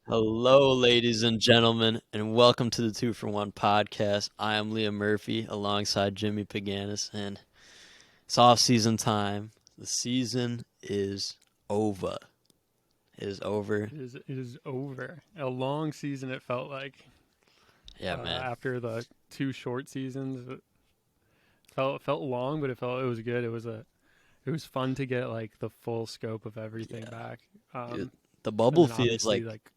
Hello, ladies and gentlemen, and welcome to the Two for One podcast. I am Leah Murphy alongside Jimmy Paganis, and it's off season time. The season is over. It is over. It is over. A long season. It felt like Yeah, man. after the two short seasons. It felt long, but it was good. It was fun to get like the full scope of everything Yeah, back. dude, the And bubble then feels obviously like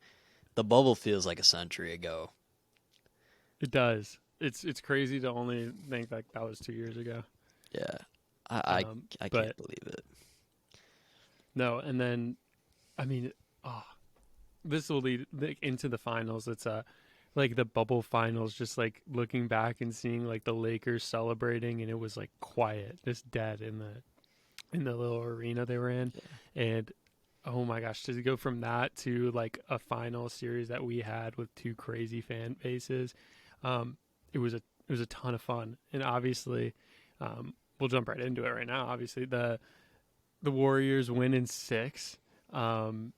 the bubble feels like a century ago. it does. It's crazy to only think like that was 2 years ago. Yeah, I I, Um, I but can't believe it. no, and then I mean, oh, this will lead like, into the finals. It's like the bubble finals, just like looking back and seeing like the Lakers celebrating, and it was like quiet, just dead in the little arena they were in, and oh my gosh, to go from that to like a final series that we had with two crazy fan bases, it was a ton of fun, and obviously, we'll jump right into it right now. Obviously, the Warriors win in six. Um,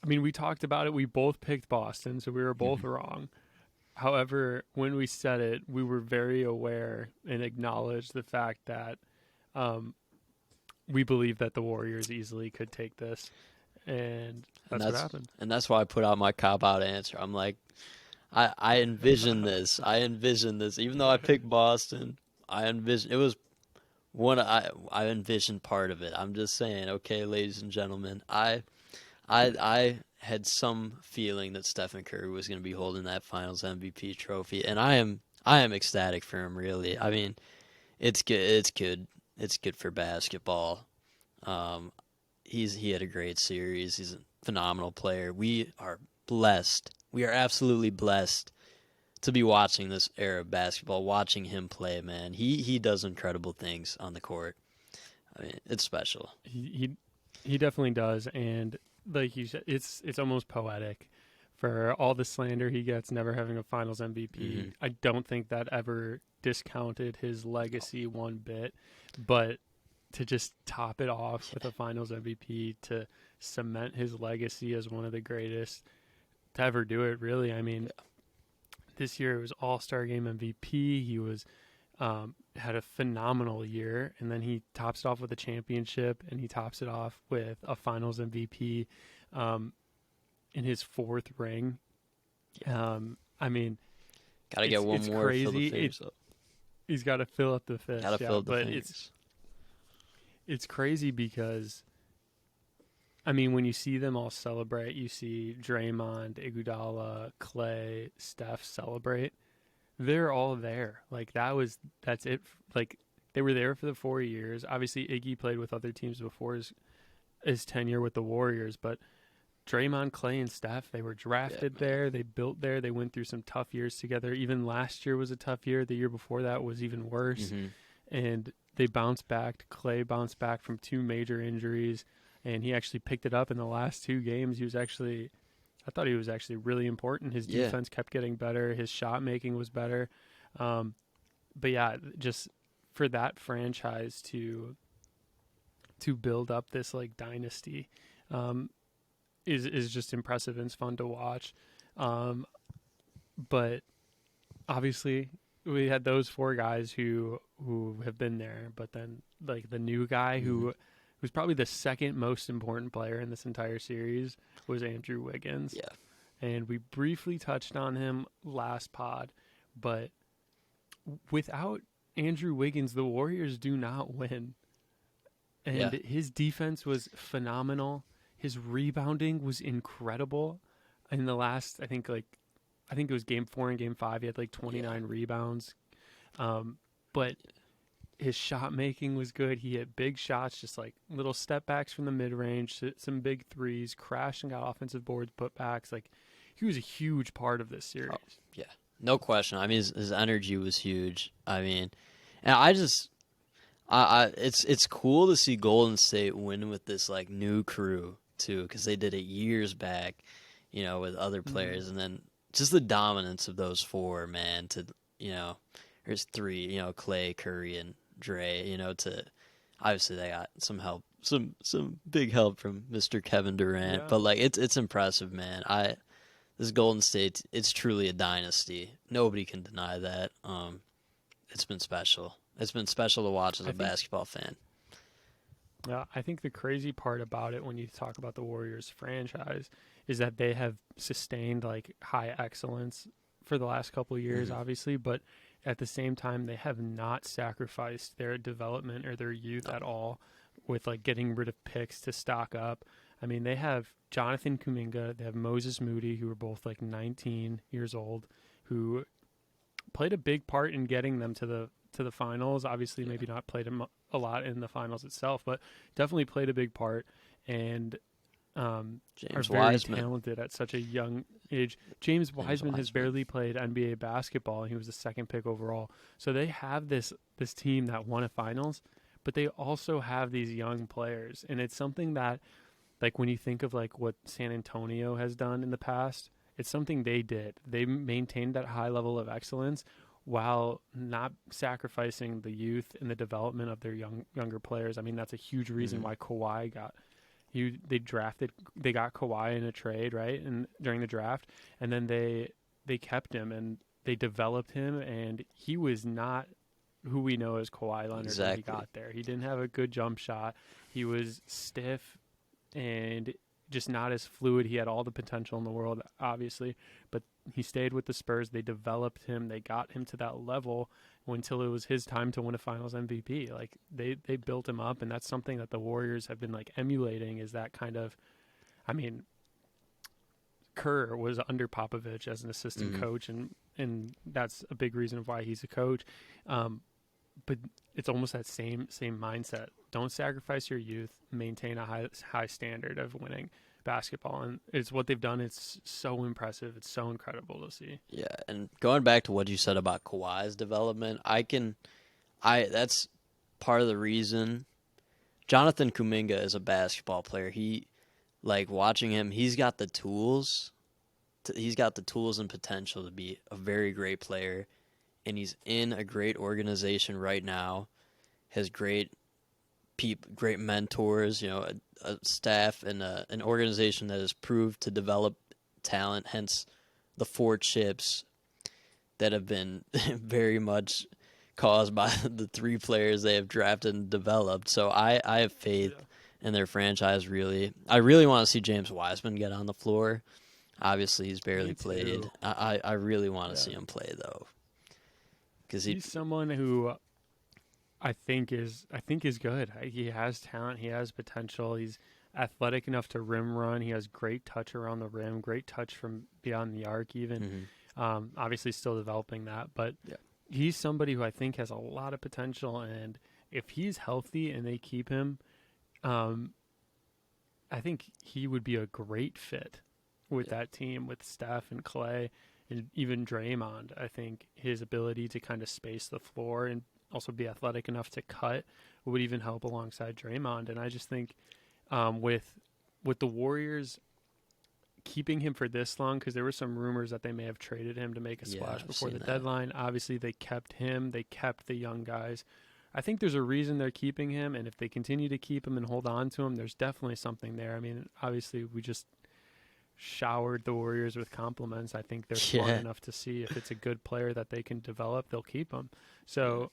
I mean, we talked about it. We both picked Boston, so we were both Mhm. wrong. However, when we said it, we were very aware and acknowledged the fact that um, we believe that the Warriors easily could take this, and And that's what that's happened. and that's why I put out my cop out answer. I'm like, I envision this. I envision this. Even though I picked Boston, I envision it was one I envisioned part of it. I'm just saying, okay, ladies and gentlemen, I had some feeling that Stephen Curry was going to be holding that Finals MVP trophy, and I am ecstatic for him. Really, I mean, it's good. It's good. It's good for basketball. Um, he had a great series. He's a phenomenal player. We are blessed. We are absolutely blessed to be watching this era of basketball, watching him play, man. He does incredible things on the court. I mean, it's special. He definitely does, and like you said, it's almost poetic for all the slander he gets, never having a Finals MVP. Hmm. I don't think that ever discounted his legacy one bit, but to just top it off with a Finals MVP to cement his legacy as one of the greatest to ever do it. Really, I mean, Yeah, this year it was All Star Game MVP. He was had a phenomenal year, and then he tops it off with a championship, and he tops it off with a Finals MVP um, in his fourth ring. yeah. I mean, Got to get it's one it's more, fill the crazy. fingers up. He's got to fill up the Got to fist, yeah. fill the But it's fingers. it's crazy because I mean, when you see them all celebrate, you see Draymond, Iguodala, Clay, Steph celebrate. They're all there. Like that's it. Like they were there for the 4 years. Obviously, Iggy played with other teams before his tenure with the Warriors, but Draymond, Clay, and Steph, they were Yeah, drafted man. there. They built there. They went through some tough years together. Even last year was a tough year. The year before that was even worse. Hmm. And they bounced back. Clay bounced back from two major injuries, and he actually picked it up in the last two games. I thought he was actually really important. His Yeah, defense kept getting better. His shot making was better. Um, but yeah, just for that franchise to build up this like dynasty um, is just impressive and it's fun to watch. Um, but obviously, we had those four guys who have been there, but then like the new guy hmm who was probably the second most important player in this entire series was Andrew Wiggins, yeah, and we briefly touched on him last pod, but without Andrew Wiggins, the Warriors do not win. And yeah, his defense was phenomenal. His rebounding was incredible. In the last, I think it was game four and game five. He had like yeah. 29 rebounds. But his shot making was good. He hit big shots, just like little step backs from the mid range, some big threes, crashed and got offensive boards, putbacks. Like he was a huge part of this Oh, series. yeah. No question. I mean, his energy was huge. I mean, and I just it's cool to see Golden State win with this like new crew too, because they did it years back, with other Mm-hmm. players, and then just the dominance of those four, man. To you know, there's three, Clay, Curry, and Dre. To obviously they got some help, some big help from Mr. Kevin Durant, Yeah. but like it's impressive, man. This Golden State, it's truly a dynasty. Nobody can deny that. It's been special. It's been special to watch as I a think basketball fan. I think the crazy part about it when you talk about the Warriors franchise is that they have sustained like high excellence for the last couple of years, Mhm. obviously, but at the same time they have not sacrificed their development or their youth No. at all with like getting rid of picks to stock up. I mean, they have Jonathan Kuminga, they have Moses Moody, who are both like 19 years old, who played a big part in getting them to the finals. Obviously, Yeah. maybe not played a lot in the finals itself, but definitely played a big part and are James very Wiseman. talented at such a young age. James James Wiseman has Wiseman. barely played NBA basketball, and he was the second pick overall. So they have this team that won a finals, but they also have these young players, and it's something that, like when you think of like what San Antonio has done in the past, it's something they did. They maintained that high level of excellence while not sacrificing the youth and the development of their younger players. I mean, that's a huge reason Mhm. why Kawhi got they got Kawhi in a trade, right? And during the draft, and then they kept him and they developed him, and he was not who we know as Kawhi Leonard when he Exactly. got there. He didn't have a good jump shot. He was stiff and just not as fluid. He had all the potential in the world, obviously, but he stayed with the Spurs. They developed him. They got him to that level until it was his time to win a Finals MVP. Like they built him up, and that's something that the Warriors have been like emulating. Is that kind of, I mean, Kerr was under Popovich as an assistant Mhm. coach, and that's a big reason why he's a coach. Um, but it's almost that same mindset. Don't sacrifice your youth. Maintain a high standard of winning basketball, and it's what they've done. It's so impressive. It's so incredible to see. Yeah, and going back to what you said about Kawhi's development, I that's part of the reason Jonathan Kuminga is a basketball player. He like watching him, he's got the tools and potential to be a very great player, and he's in a great organization right now. Has great mentors, a staff and an organization that has proved to develop talent. Hence, the four chips that have been very much caused by the three players they have drafted and developed. So I have faith Yeah, in their franchise. I really want to see James Wiseman get on the floor. Obviously, he's barely me played. too. I really want to Yeah, see him play though, because he's someone who I think is good. He has talent. He has potential. He's athletic enough to rim run. He has great touch around the rim. Great touch from beyond the arc. Even hmm obviously still developing that, but yeah, he's somebody who I think has a lot of potential. And if he's healthy and they keep him, um, I think he would be a great fit with yeah, that team with Steph and Clay and even Draymond. I think his ability to kind of space the floor and also be athletic enough to cut would even help alongside Draymond. And I just think with the Warriors keeping him for this long, because there were some rumors that they may have traded him to make a yeah. splash I've before seen the that. deadline. Obviously, they kept him. They kept the young guys. I think there's a reason they're keeping him, and if they continue to keep him and hold on to him, there's definitely something there. I mean, obviously, we just showered the Warriors with compliments. I think they're smart Yeah, enough to see if it's a good player that they can develop, they'll keep him. So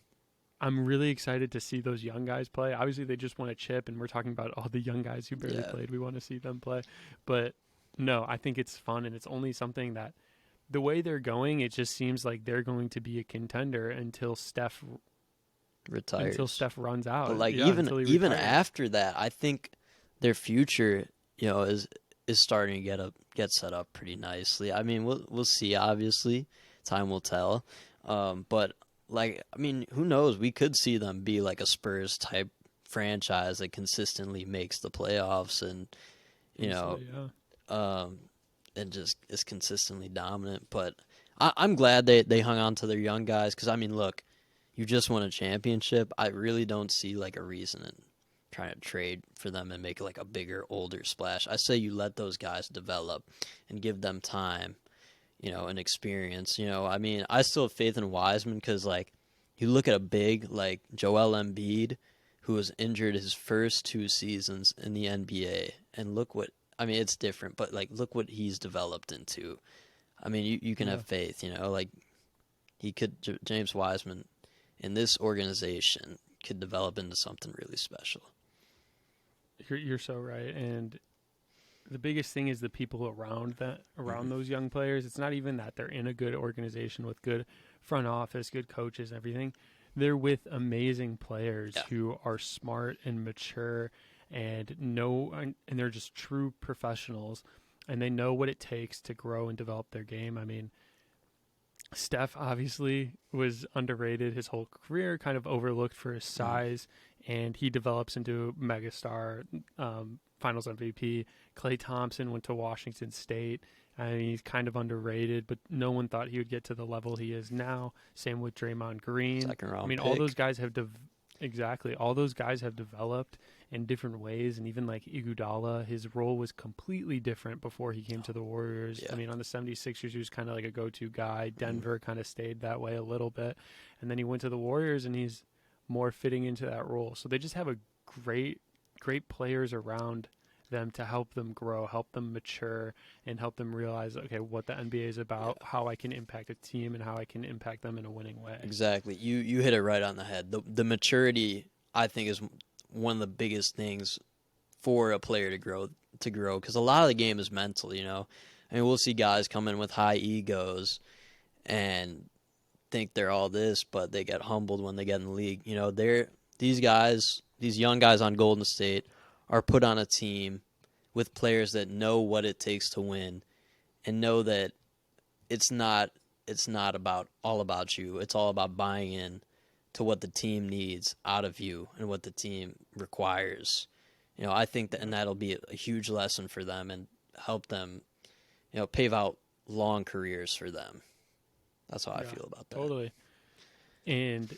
I'm really excited to see those young guys play. Obviously, they just want a chip, and we're talking about all the young guys who barely yeah. played. We want to see them play. But no, I think it's fun, and it's only something that the way they're going, it just seems like they're going to be a contender until Retires. Steph runs But out. like Yeah, even until he even retires. after that, I think their future, is starting to get set up pretty nicely. I mean, we'll see. Obviously, time will tell. But like, I mean, who knows? We could see them be like a Spurs type franchise that consistently makes the playoffs and you know, Easily, yeah. um, and just is consistently dominant. But I'm glad they hung on to their young guys because I mean, look, you just won a championship. I really don't see like a reason in trying to trade for them and make like a bigger, older splash. I say you let those guys develop and give them time, and experience. I mean, I still have faith in Wiseman because like you look at a big like Joel Embiid, who was injured his first 2 seasons in the NBA, and look what I mean. It's different, but like look what he's developed into. I mean, you can Yeah. have faith, like he could James Wiseman in this organization could develop into something really special. You're so right, and the biggest thing is the people around Mhm. those young players. It's not even that they're in a good organization with good front office, good coaches, everything. They're with amazing players Yeah, who are smart and mature and they're just true professionals, and they know what it takes to grow and develop their game. I mean, Steph obviously was underrated his whole career, kind of overlooked for his Mhm. size, and he develops into a megastar, Finals MVP. Klay Thompson went to Washington State. I mean, he's kind of underrated, but no one thought he would get to the level he is now. Same with Draymond Green. Second I round mean, all those pick. guys have exactly all those guys have developed in different ways, and even like Iguodala, his role was completely different before he came to the Warriors. Yeah. I mean, on the 76ers, he was kind of like a go-to guy. Mhm. Denver kind of stayed that way a little bit, and then he went to the Warriors, and he's more fitting into that role. So they just have a great players around them to help them grow, help them mature, and help them realize, okay, what the NBA is about, Yeah. how I can impact a team, and how I can impact them in a winning way. Exactly. You hit it right on the head. The maturity I think is one of the biggest things for a player to grow because a lot of the game is mental. I mean, we'll see guys come in with high egos and think they're all this, but they get humbled when they get in the league. These young guys on Golden State are put on a team with players that know what it takes to win and know that it's not it's not about all about you. It's all about buying in to what the team needs out of you and what the team requires. I think that, and that'll be a huge lesson for them and help them, pave out long careers for them. That's how I Yeah, feel about that. totally. And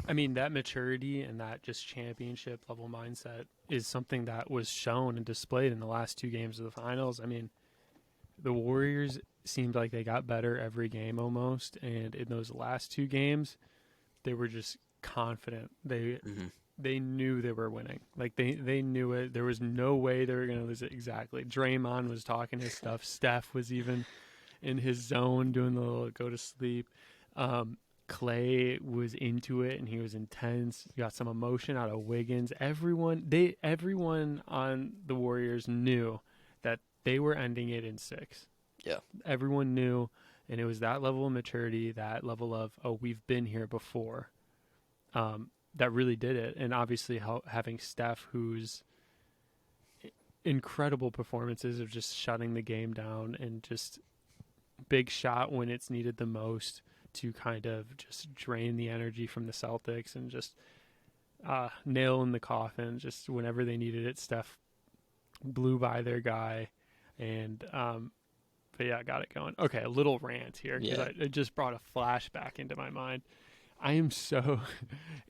I mean, that maturity and that just championship level mindset is something that was shown and displayed in the last 2 games of the finals. I mean, the Warriors seemed like they got better every game almost, and in those last 2 games, they were just confident. Hmm. They knew they were winning. Like they knew it. There was no way they were going to lose it. Exactly. Draymond was talking his stuff. Steph was even in his zone doing the little go to sleep. Clay was into it and he was intense. Got some emotion out of Wiggins. Everyone on the Warriors knew that they were ending it in 6. Yeah. Everyone knew, and it was that level of maturity, that level of, oh, we've been here before, that really did it. And obviously having Steph, who's incredible performances of just shutting the game down and just big shot when it's needed the most to kind of just drain the energy from the Celtics and just nail in the coffin just whenever they needed it. Steph blew by their guy, and but yeah, got it going. Okay, a little rant here because Yeah. it just brought a flashback into my mind. I am so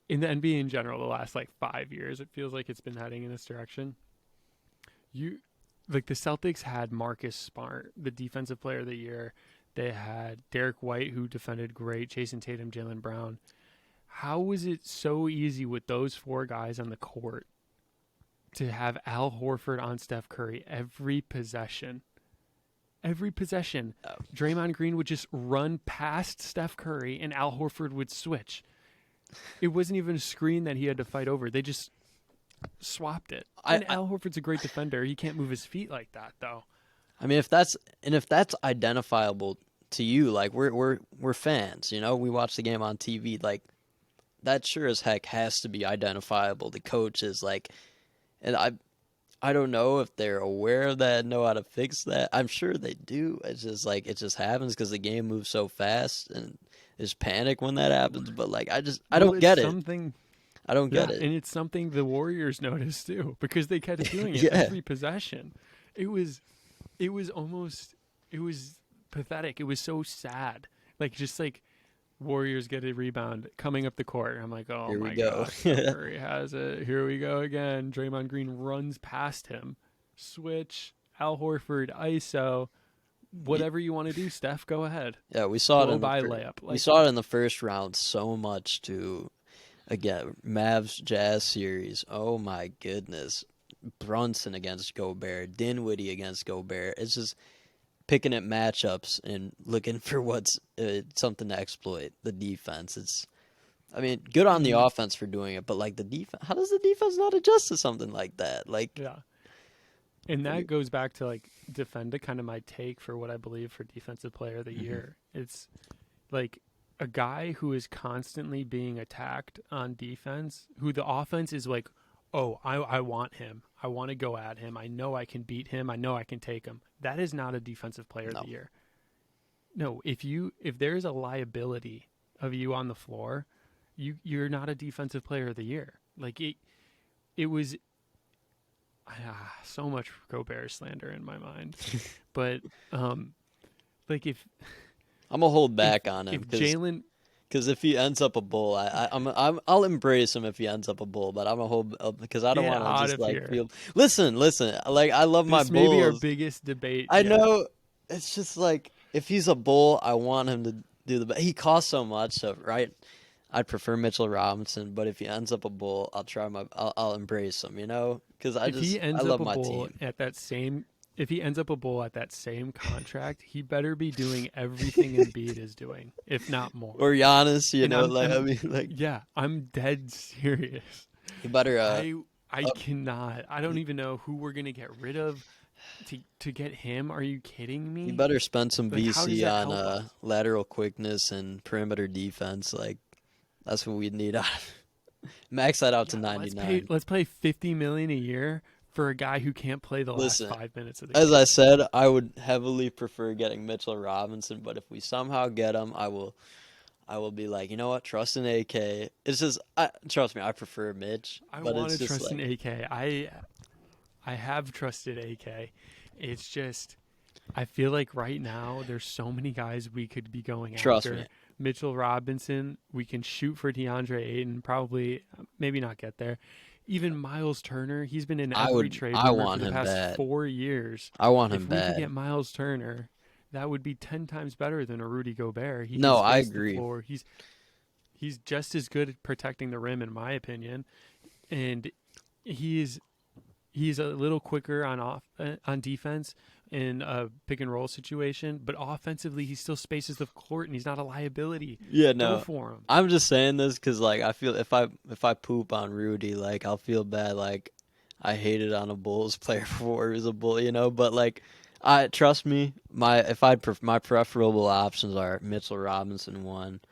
in the NBA in general. The last like 5 years, it feels like it's been heading in this direction. You like the Celtics had Marcus Smart, the defensive player of the year. They had Derek White, who defended great, Jason Tatum, Jaylen Brown. How was it so easy with those 4 guys on the court to have Al Horford on Steph Curry every possession? Every possession. Oh, Draymond Green would just run past Steph Curry and Al Horford would switch. It wasn't even a screen that he had to fight over. They just swapped it. I, And I Al Horford's a great defender. He can't move his feet like that, though. I mean, if that's identifiable to you, like we're fans, we watch the game on TV, like that sure as heck has to be identifiable to coaches, like, and I don't know if they're aware of that, know how to fix that. I'm sure they do. It's just like it just happens because the game moves so fast and there's panic when that happens. But like I Well, don't it's get it. something. I don't Yeah, get it. and it's something the Warriors noticed too because they kept doing it Yeah. every possession. It was almost it was pathetic. It was so sad. Like just like Warriors get a rebound coming up the court. I'm like, oh Here we my go. gosh, Steph Curry has it. Here we go again. Draymond Green runs past him. Switch. Al Horford, ISO. Whatever you want to do, Steph, go ahead. Yeah, we saw it Blow in the by layup. we Like saw it in the first round so much too. again, Mavs Jazz series. Oh my goodness. Brunson against Gobert, Dinwiddie against Gobert. It's just picking at matchups and looking for what's something to exploit the defense. I mean, good on the offense for doing it, but like the defense, how does the defense not adjust to something like that? Like, Yeah. And that goes back to like defend kind of my take for what I believe for defensive player of the year. It's like a guy who is constantly being attacked on defense, who the offense is like, oh, I want him. I want to go at him. I know I can beat him. I know I can take him. That is not a defensive player of the year. No, if there is a liability of you on the floor, you're not a defensive player of the year. Like it was so much Gobert slander in my mind. But like if I'm gonna hold back on him if Jalen, because if he ends up a bull, I'll embrace him if he ends up a bull. But I'm gonna hold because I don't Get want out to just of like here. feel. Listen. Like I love my this may be our Bulls. biggest debate. I yet. know. It's just like if he's a bull, I want him to do the best. He costs so much, so right. I'd prefer Mitchell Robinson, but if he ends up a bull, I'll embrace him. You know, because I love my team. If he ends up a bull at that same contract, he better be doing everything Embiid is doing, if not more. Or Giannis, you And know, I mean, like yeah, I'm dead serious. you better. I cannot. I don't even know who we're gonna get rid of to get him. Are you kidding me? You better spend some Like, how does VC that on help us? lateral quickness and perimeter defense. Like that's what we need. Max that out to 99. Let's pay $50 million a year for a guy who can't play the last Listen, 5 minutes of the as game. I said, I would heavily prefer getting Mitchell Robinson, but if we somehow get him, I will be like, you know what, trust in AK. It's just, trust me, I prefer Mitch. I but want it's to just trust like, in AK. I have trusted AK. It's just I feel like right now there's so many guys we could be going trust after. me. Mitchell Robinson, we can shoot for DeAndre Ayton, probably maybe not get there. Even Miles Turner, he's been in every trade I rumor want for the him past bad. 4 years. I want him If we could bad. get Miles Turner, that would be 10 times better than a Rudy Gobert. He No, can I space agree. the floor. He's just as good at protecting the rim, in my opinion, and he's a little quicker on defense in a pick and roll situation, but offensively he still spaces the court and he's not a liability. Yeah, Go no. for him. I'm just saying this because like I feel if I poop on Rudy, like I'll feel bad. Like I hated on a Bulls player before he was a Bull, you know. But like, I trust me, my preferable options are Mitchell Robinson one,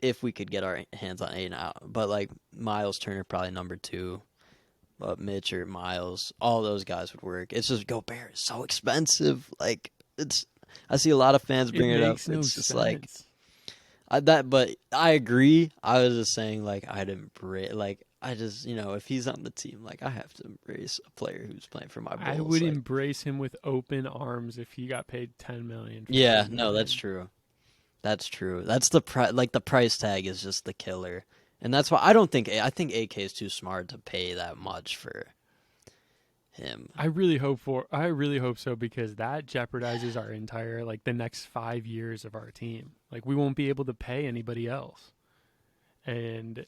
if we could get our hands on Aiden out. But like Miles Turner probably number two. But Mitch or Miles, all those guys would work. It's just Gobert is so expensive. Like I see a lot of fans bring it up. Makes no It's just sense. but I agree. I was just saying, like, I'd embrace, like, I just, if he's on the team, like, I have to embrace a player who's playing for my Bulls. I would like, embrace him with open arms if he got paid $10 million. Yeah, no, that's true. That's true. That's the the price tag is just the killer, and that's why I think AK is too smart to pay that much for him. I really hope so, because that jeopardizes our entire, like, the next 5 years of our team. Like, we won't be able to pay anybody else. And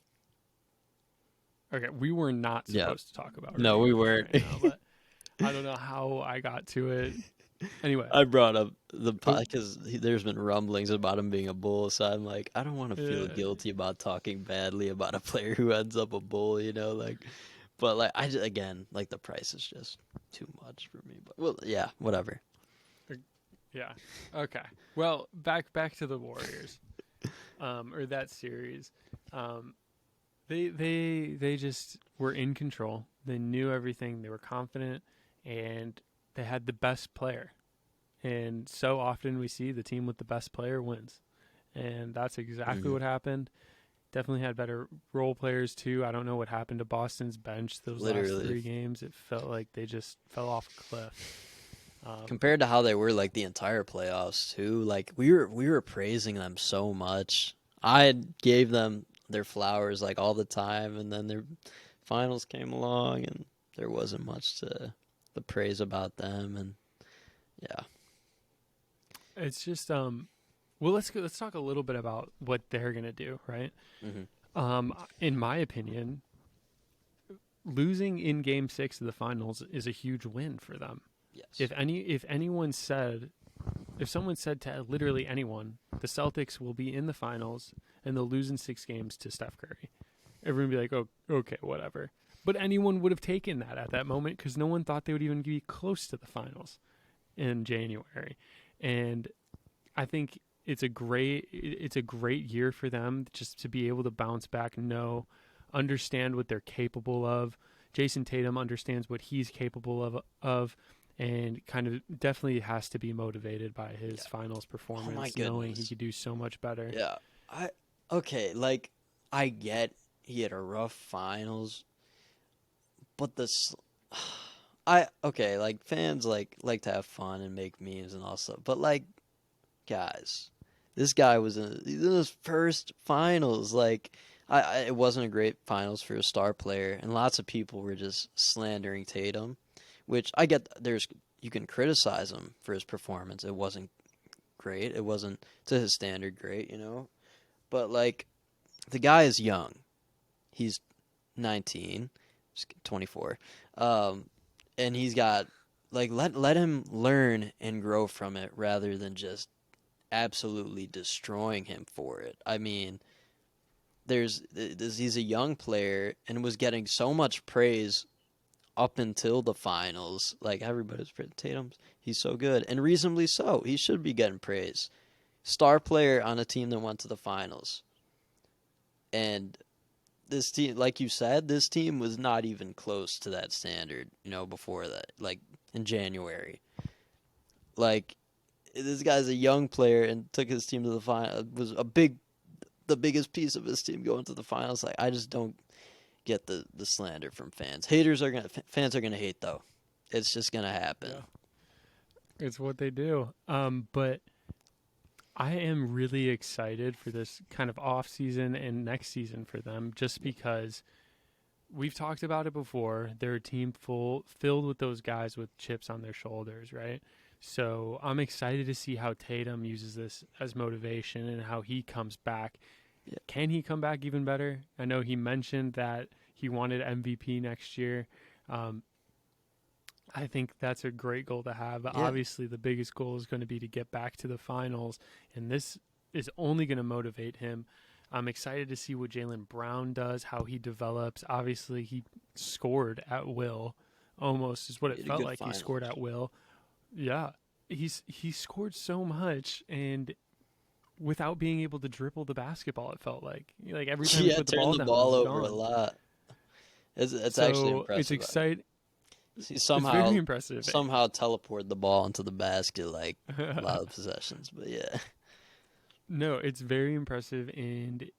okay, we were not supposed to talk about it. No, we weren't. Right now, but I don't know how I got to it. Anyway, I brought up the because there's been rumblings about him being a Bull, so I'm like, I don't want to feel guilty about talking badly about a player who ends up a Bull, like. But like again, like the price is just too much for me. But well, yeah, whatever. Yeah. Okay. Well, back to the Warriors, or that series. They just were in control. They knew everything. They were confident, and they had the best player. And so often we see the team with the best player wins, and that's exactly what happened. Definitely had better role players too. I don't know what happened to Boston's bench those last 3 games. It felt like they just fell off a cliff. Compared to how they were like the entire playoffs too. Like we were praising them so much. I gave them their flowers like all the time, and then their finals came along and there wasn't much to the praise about them, and yeah. It's just well, let's talk a little bit about what they're gonna do, right? In my opinion, losing in Game 6 of the finals is a huge win for them. Yes. If someone said to literally anyone, the Celtics will be in the finals and they'll lose in 6 games to Steph Curry, everyone would be like, "Oh, okay, whatever." But anyone would have taken that at that moment because no one thought they would even be close to the finals in January. And I think it's a great year for them just to be able to bounce back, understand what they're capable of. Jason Tatum understands what he's capable of, and kind of definitely has to be motivated by his finals Oh my performance, knowing he goodness. could do so much better. Yeah. I okay, like I get he had a rough finals, but this I okay, like fans like to have fun and make memes and all stuff. But like guys, this guy was in his first finals. Like it wasn't a great finals for a star player, and lots of people were just slandering Tatum, which I get. You can criticize him for his performance. It wasn't great. It wasn't to his standard great, you know. But like the guy is young. He's 19, 24. Um, and he's got like let him learn and grow from it rather than just absolutely destroying him for it. I mean, he's a young player and was getting so much praise up until the finals. Like everybody's praising Tatum's, he's so good, and reasonably so. He should be getting praise. Star player on a team that went to the finals, and this team, like you said, this team was not even close to that standard. You know, before that, like in January, like this guy's a young player and took his team to the final. Was the biggest piece of his team going to the finals. Like I just don't get the slander from fans. Fans are gonna hate though. It's just gonna happen. Yeah, it's what they do. But I am really excited for this kind of off season and next season for them, just because we've talked about it before. They're a team filled with those guys with chips on their shoulders, right? So I'm excited to see how Tatum uses this as motivation and how he comes back. Yeah. Can he come back even better? I know he mentioned that he wanted MVP next year. Um, I think that's a great goal to have. But Yeah. obviously, the biggest goal is going to be to get back to the finals, and this is only going to motivate him. I'm excited to see what Jaylen Brown does, how he develops. Obviously, he scored at will, almost is what He it had a felt good like. He finals. scored at will. Yeah, he scored so much, and without being able to dribble the basketball, it felt like every time he Yeah, put the turn ball the down, it ball was over a gone. lot. It's actually So it's impressive. exciting. He It's very impressive. somehow teleported the ball into the basket like a lot of possessions. But yeah, No, it's very impressive, and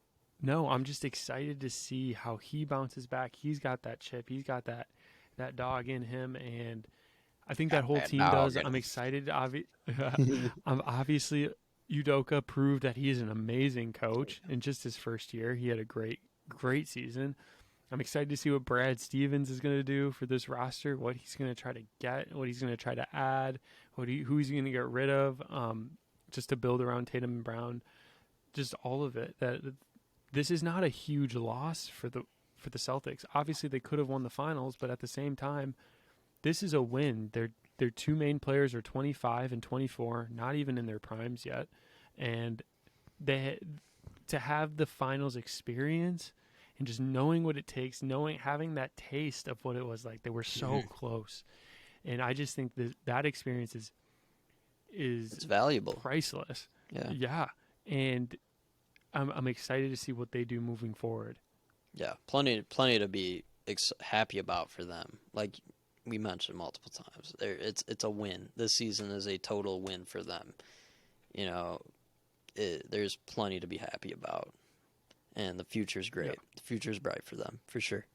no, I'm just excited to see how he bounces back. He's got that chip, he's got that dog in him, and I think that got whole that team dog does. in I'm him. excited. I'm obviously Udoka proved that he is an amazing coach in just his first year. He had a great season. I'm excited to see what Brad Stevens is going to do for this roster, what he's going to try to get, what he's going to try to add, who he's going to get rid of, just to build around Tatum and Brown, just all of it. That this is not a huge loss for the Celtics. Obviously, they could have won the finals, but at the same time, this is a win. Their two main players are 25 and 24, not even in their primes yet, and they to have the finals experience and just knowing what it takes, having that taste of what it was like. They were so close, and I just think that experience is It's valuable. priceless. Yeah, Yeah, and I'm excited to see what they do moving forward. yeah. Plenty to be happy about for them. Like we mentioned multiple times, it's a win. This season is a total win for them. You know, there's plenty to be happy about, and the future's Yeah, great. The future's bright for them for sure.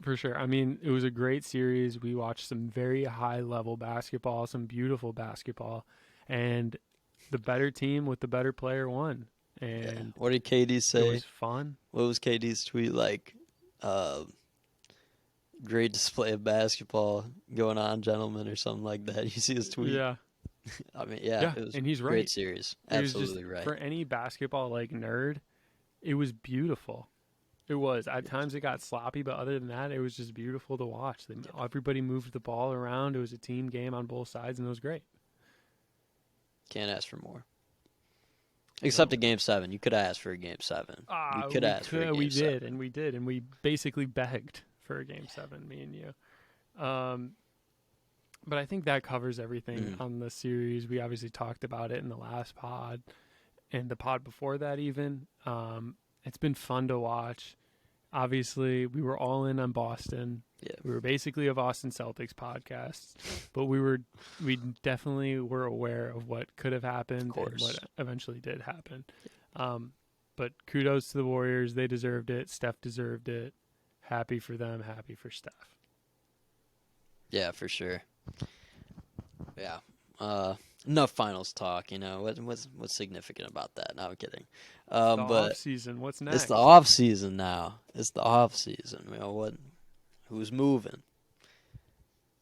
for sure. I mean, it was a great series. We watched some very high level basketball, some beautiful basketball, and the better team with the better player won. Yeah. And What did KD it say? was fun. What was KD's tweet like? Uh, Great display of basketball going on, gentlemen, or something like that. You see his tweet? Yeah, I mean, yeah, yeah, it was and he's great right. series. It was just Absolutely right. for any basketball like nerd. it was beautiful. It was. At times it got sloppy, but other than that, it was just beautiful to watch. Everybody moved the ball around. It was a team game on both sides, and it was great. Can't ask for more. Except No. a Game 7. You could ask for a Game 7. We could ask for a Game 7. We did, and we basically begged for a Game 7, me and you. But I think that covers everything on the series. We obviously talked about it in the last pod and the pod before that even. It's been fun to watch. Obviously, we were all in on Boston. Yeah. We were basically a Boston Celtics podcast, but we definitely were aware of what could have happened and what eventually did happen. But kudos to the Warriors. They deserved it. Steph deserved it. Happy for them. Happy for Steph. Yeah, for sure. Yeah. Enough finals talk, you know. What's significant about that? No, I'm kidding. It's the But off season. What's next? it's the off season now. It's the off season. You know who's moving?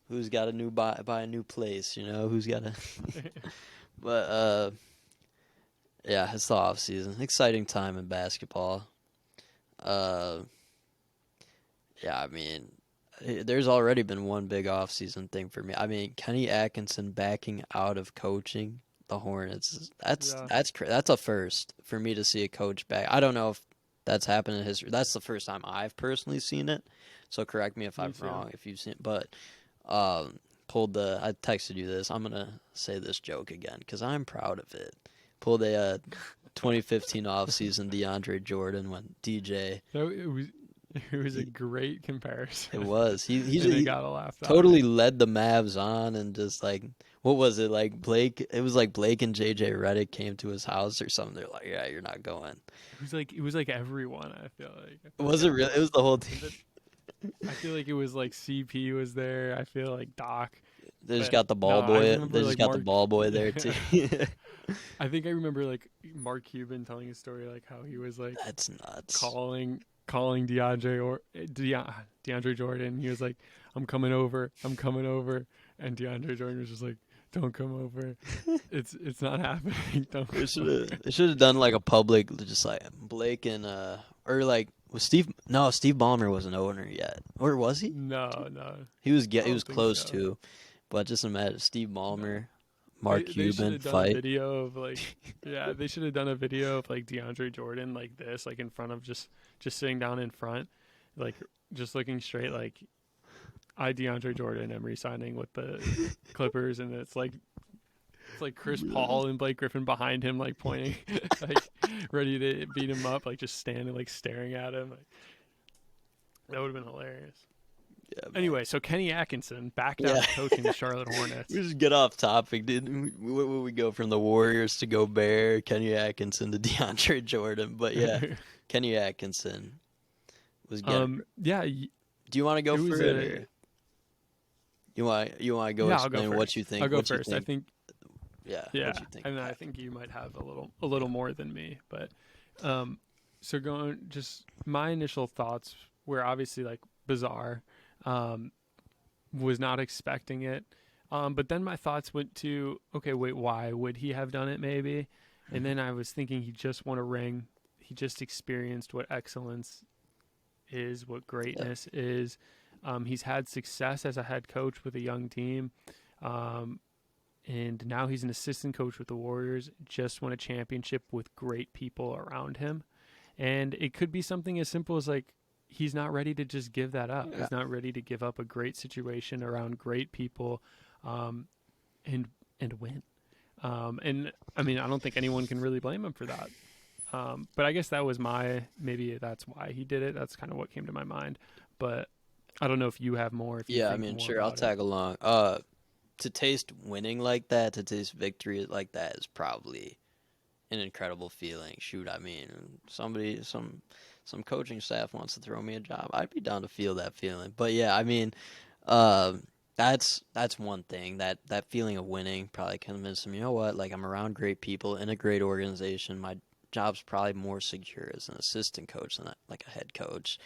Who's got to buy a new place, you know? Who's got to But yeah, it's the off season. Exciting time in basketball. Yeah, I mean, there's already been one big off-season thing for me. I mean, Kenny Atkinson backing out of coaching the Hornets. That's a first for me to see a coach back. I don't know if that's happened in history. That's the first time I've personally seen it. So correct me if I'm wrong if you've seen it. But I texted you this. I'm gonna say this joke again because I'm proud of it. Pulled a 2015 off-season DeAndre Jordan when DJ. It was a great comparison. It was. He got a laugh. Totally led the Mavs on and just like, what was it like? Blake. It was like Blake and JJ Redick came to his house or something. They're like, yeah, you're not going. It was like everyone. I feel like. Was it really? It was the whole team. I feel like it was like CP was there. I feel like Doc. They just got the ball boy. They just got the ball boy there too. I think I remember like Mark Cuban telling a story like how he was like, that's nuts. Calling DeAndre Jordan. He was like, I'm coming over. And DeAndre Jordan was just like, don't come over. It's not happening. Don't. They should have done like a public, just like Blake and or like was Steve? No, Steve Ballmer wasn't owner yet, or was he? No. He was close to, but just imagine Steve Ballmer. Mark Cuban fight. A video of like, yeah, they should have done a video of like DeAndre Jordan like this, like in front of just sitting down in front, like just looking straight. Like, I DeAndre Jordan am re-signing with the Clippers, and it's like Chris Paul and Blake Griffin behind him, like pointing, like ready to beat him up, like just standing, like staring at him. Like, that would have been hilarious. Yeah, anyway, so Kenny Atkinson backed out of coaching the Charlotte Hornets. We just get off topic, didn't we? We go from the Warriors to Gobert, Kenny Atkinson to DeAndre Jordan, but yeah, Kenny Atkinson was getting. Yeah. Do you want to go for it? Or you want to go explain what you think? I'll go first. I think. Yeah. Yeah. What you think? And I think you might have a little more than me, but so going just my initial thoughts were obviously like bizarre. Was not expecting it. But then my thoughts went to, okay, wait, why would he have done it maybe? And then I was thinking he just won a ring. He just experienced what excellence is, what greatness is. He's had success as a head coach with a young team. And now he's an assistant coach with the Warriors, just won a championship with great people around him. And it could be something as simple as like, he's not ready to just give that up. Yeah. He's not ready to give up a great situation around great people, and win. And I mean, I don't think anyone can really blame him for that. But I guess that was maybe that's why he did it. That's kind of what came to my mind. But I don't know if you have more. I mean, sure, I'll tag along. To taste winning like that, to taste victory like that is probably an incredible feeling. Shoot, I mean, some coaching staff wants to throw me a job, I'd be down to feel that feeling. But yeah, I mean, that's one thing. That feeling of winning probably convinced him, you know what, like I'm around great people in a great organization. My job's probably more secure as an assistant coach than like a head coach.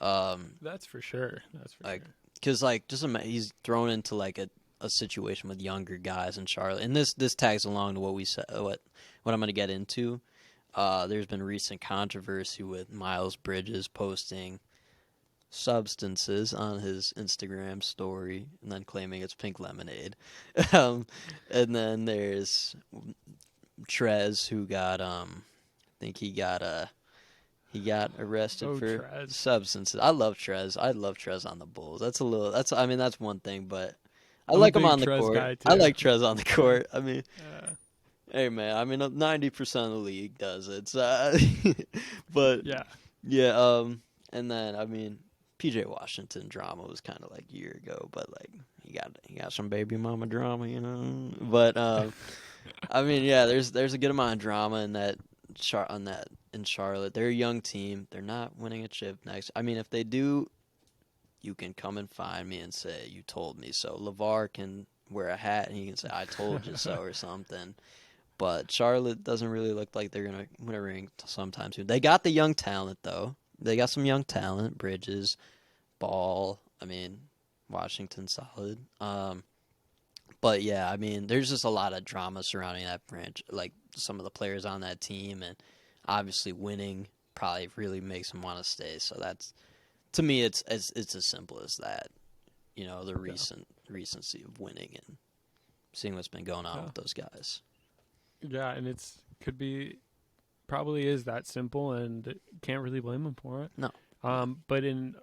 That's for sure. Because like just he's thrown into like a situation with younger guys in Charlotte, and this tags along to what we said, what I'm going to get into. there's been recent controversy with Miles Bridges posting substances on his Instagram story and then claiming it's pink lemonade. um, and then there's Trez who got I think he got arrested Oh, for Trez. substances. I love Trez. I love Trez on the Bulls. I mean that's one thing, but I I'm a like him big on the Trez court. guy I too. like Trez on the court. I mean, Uh, hey man, I mean 90% of the league does it. So, but yeah. yeah, and then I mean PJ Washington drama was kind of like a year ago, but like he got some baby mama drama, you know. But I mean, yeah, there's a good amount of drama in that in Charlotte. They're a young team. They're not winning a chip next. I mean, if they do, you can come and find me and say you told me so. LeVar can wear a hat and he can say I told you so or something. But Charlotte doesn't really look like they're gonna win a ring sometime soon. They got the young talent though. They got some young talent. Bridges, Ball. I mean, Washington solid. But yeah, I mean, there's just a lot of drama surrounding that branch. Like some of the players on that team, and obviously winning probably really makes them want to stay. So that's to me, it's as simple as that. You know, the Yeah. recency of winning and seeing what's been going on Yeah. with those guys. Yeah, and it's could be probably is that simple, and can't really blame him for it. No, But in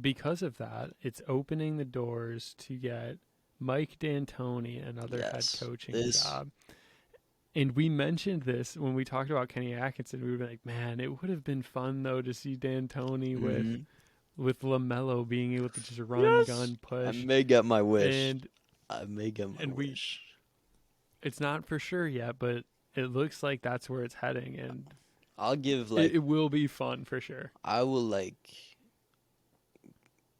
because of that, it's opening the doors to get Mike D'Antoni another head yes, coaching this. job. And we mentioned this when we talked about Kenny Atkinson. We were like, man, it would have been fun though to see D'Antoni Mhm. with LaMelo being able to just run, Yes, gun, I push, may get my wish. and I may get my and we wish. it's not for sure yet, but it looks like that's where it's heading, and I'll give it, like it will be fun for sure. I will like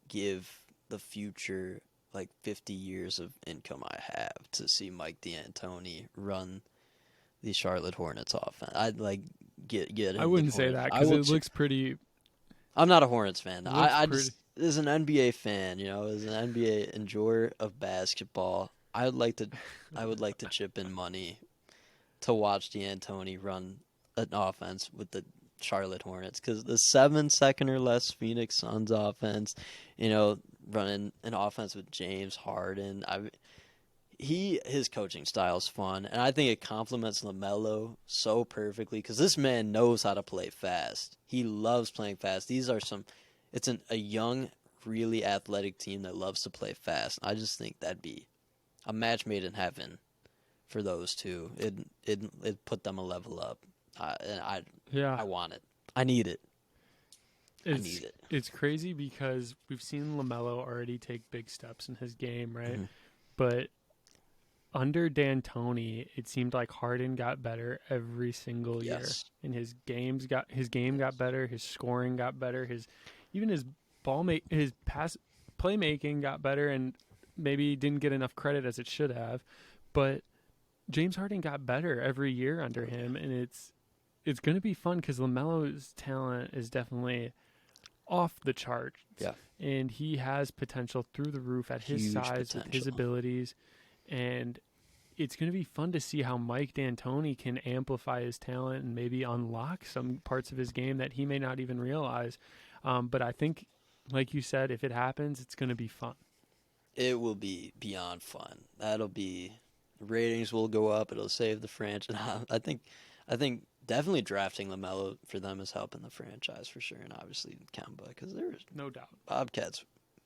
give the future like 50 years of income I have to see Mike D'Antoni run the Charlotte Hornets offense. I'd like get I in the wouldn't say Hornets. that I because will. it looks pretty. I'm not a Hornets fan. Looks I pretty. just as an NBA fan, you know, as an NBA enjoyer of basketball, I would like to chip in money to watch D'Antoni run an offense with the Charlotte Hornets because the 7 second or less Phoenix Suns offense, you know, running an offense with James Harden. His coaching style is fun, and I think it complements LaMelo so perfectly because this man knows how to play fast. He loves playing fast. A young, really athletic team that loves to play fast. I just think that'd be a match made in heaven for those two. It put them a level up. And Yeah, I want it. I need it. I it's need it. it's crazy because we've seen LaMelo already take big steps in his game, right? Mhm. But under D'Antoni, it seemed like Harden got better every single year, Yes. and his game got better, his scoring got better, his his pass playmaking got better, and maybe didn't get enough credit as it should have, but James Harden got better every year under him, and it's going to be fun because LaMelo's talent is definitely off the charts, Yeah. and he has potential through the roof at his Huge size with his potential. abilities, and it's going to be fun to see how Mike D'Antoni can amplify his talent and maybe unlock some parts of his game that he may not even realize. But I think, like you said, if it happens, it's going to be fun. It will be beyond fun. That'll be ratings will go up. It'll save the franchise. I think definitely drafting Lamelo for them is helping the franchise for sure, and obviously Kemba because there's No doubt. Bobcats.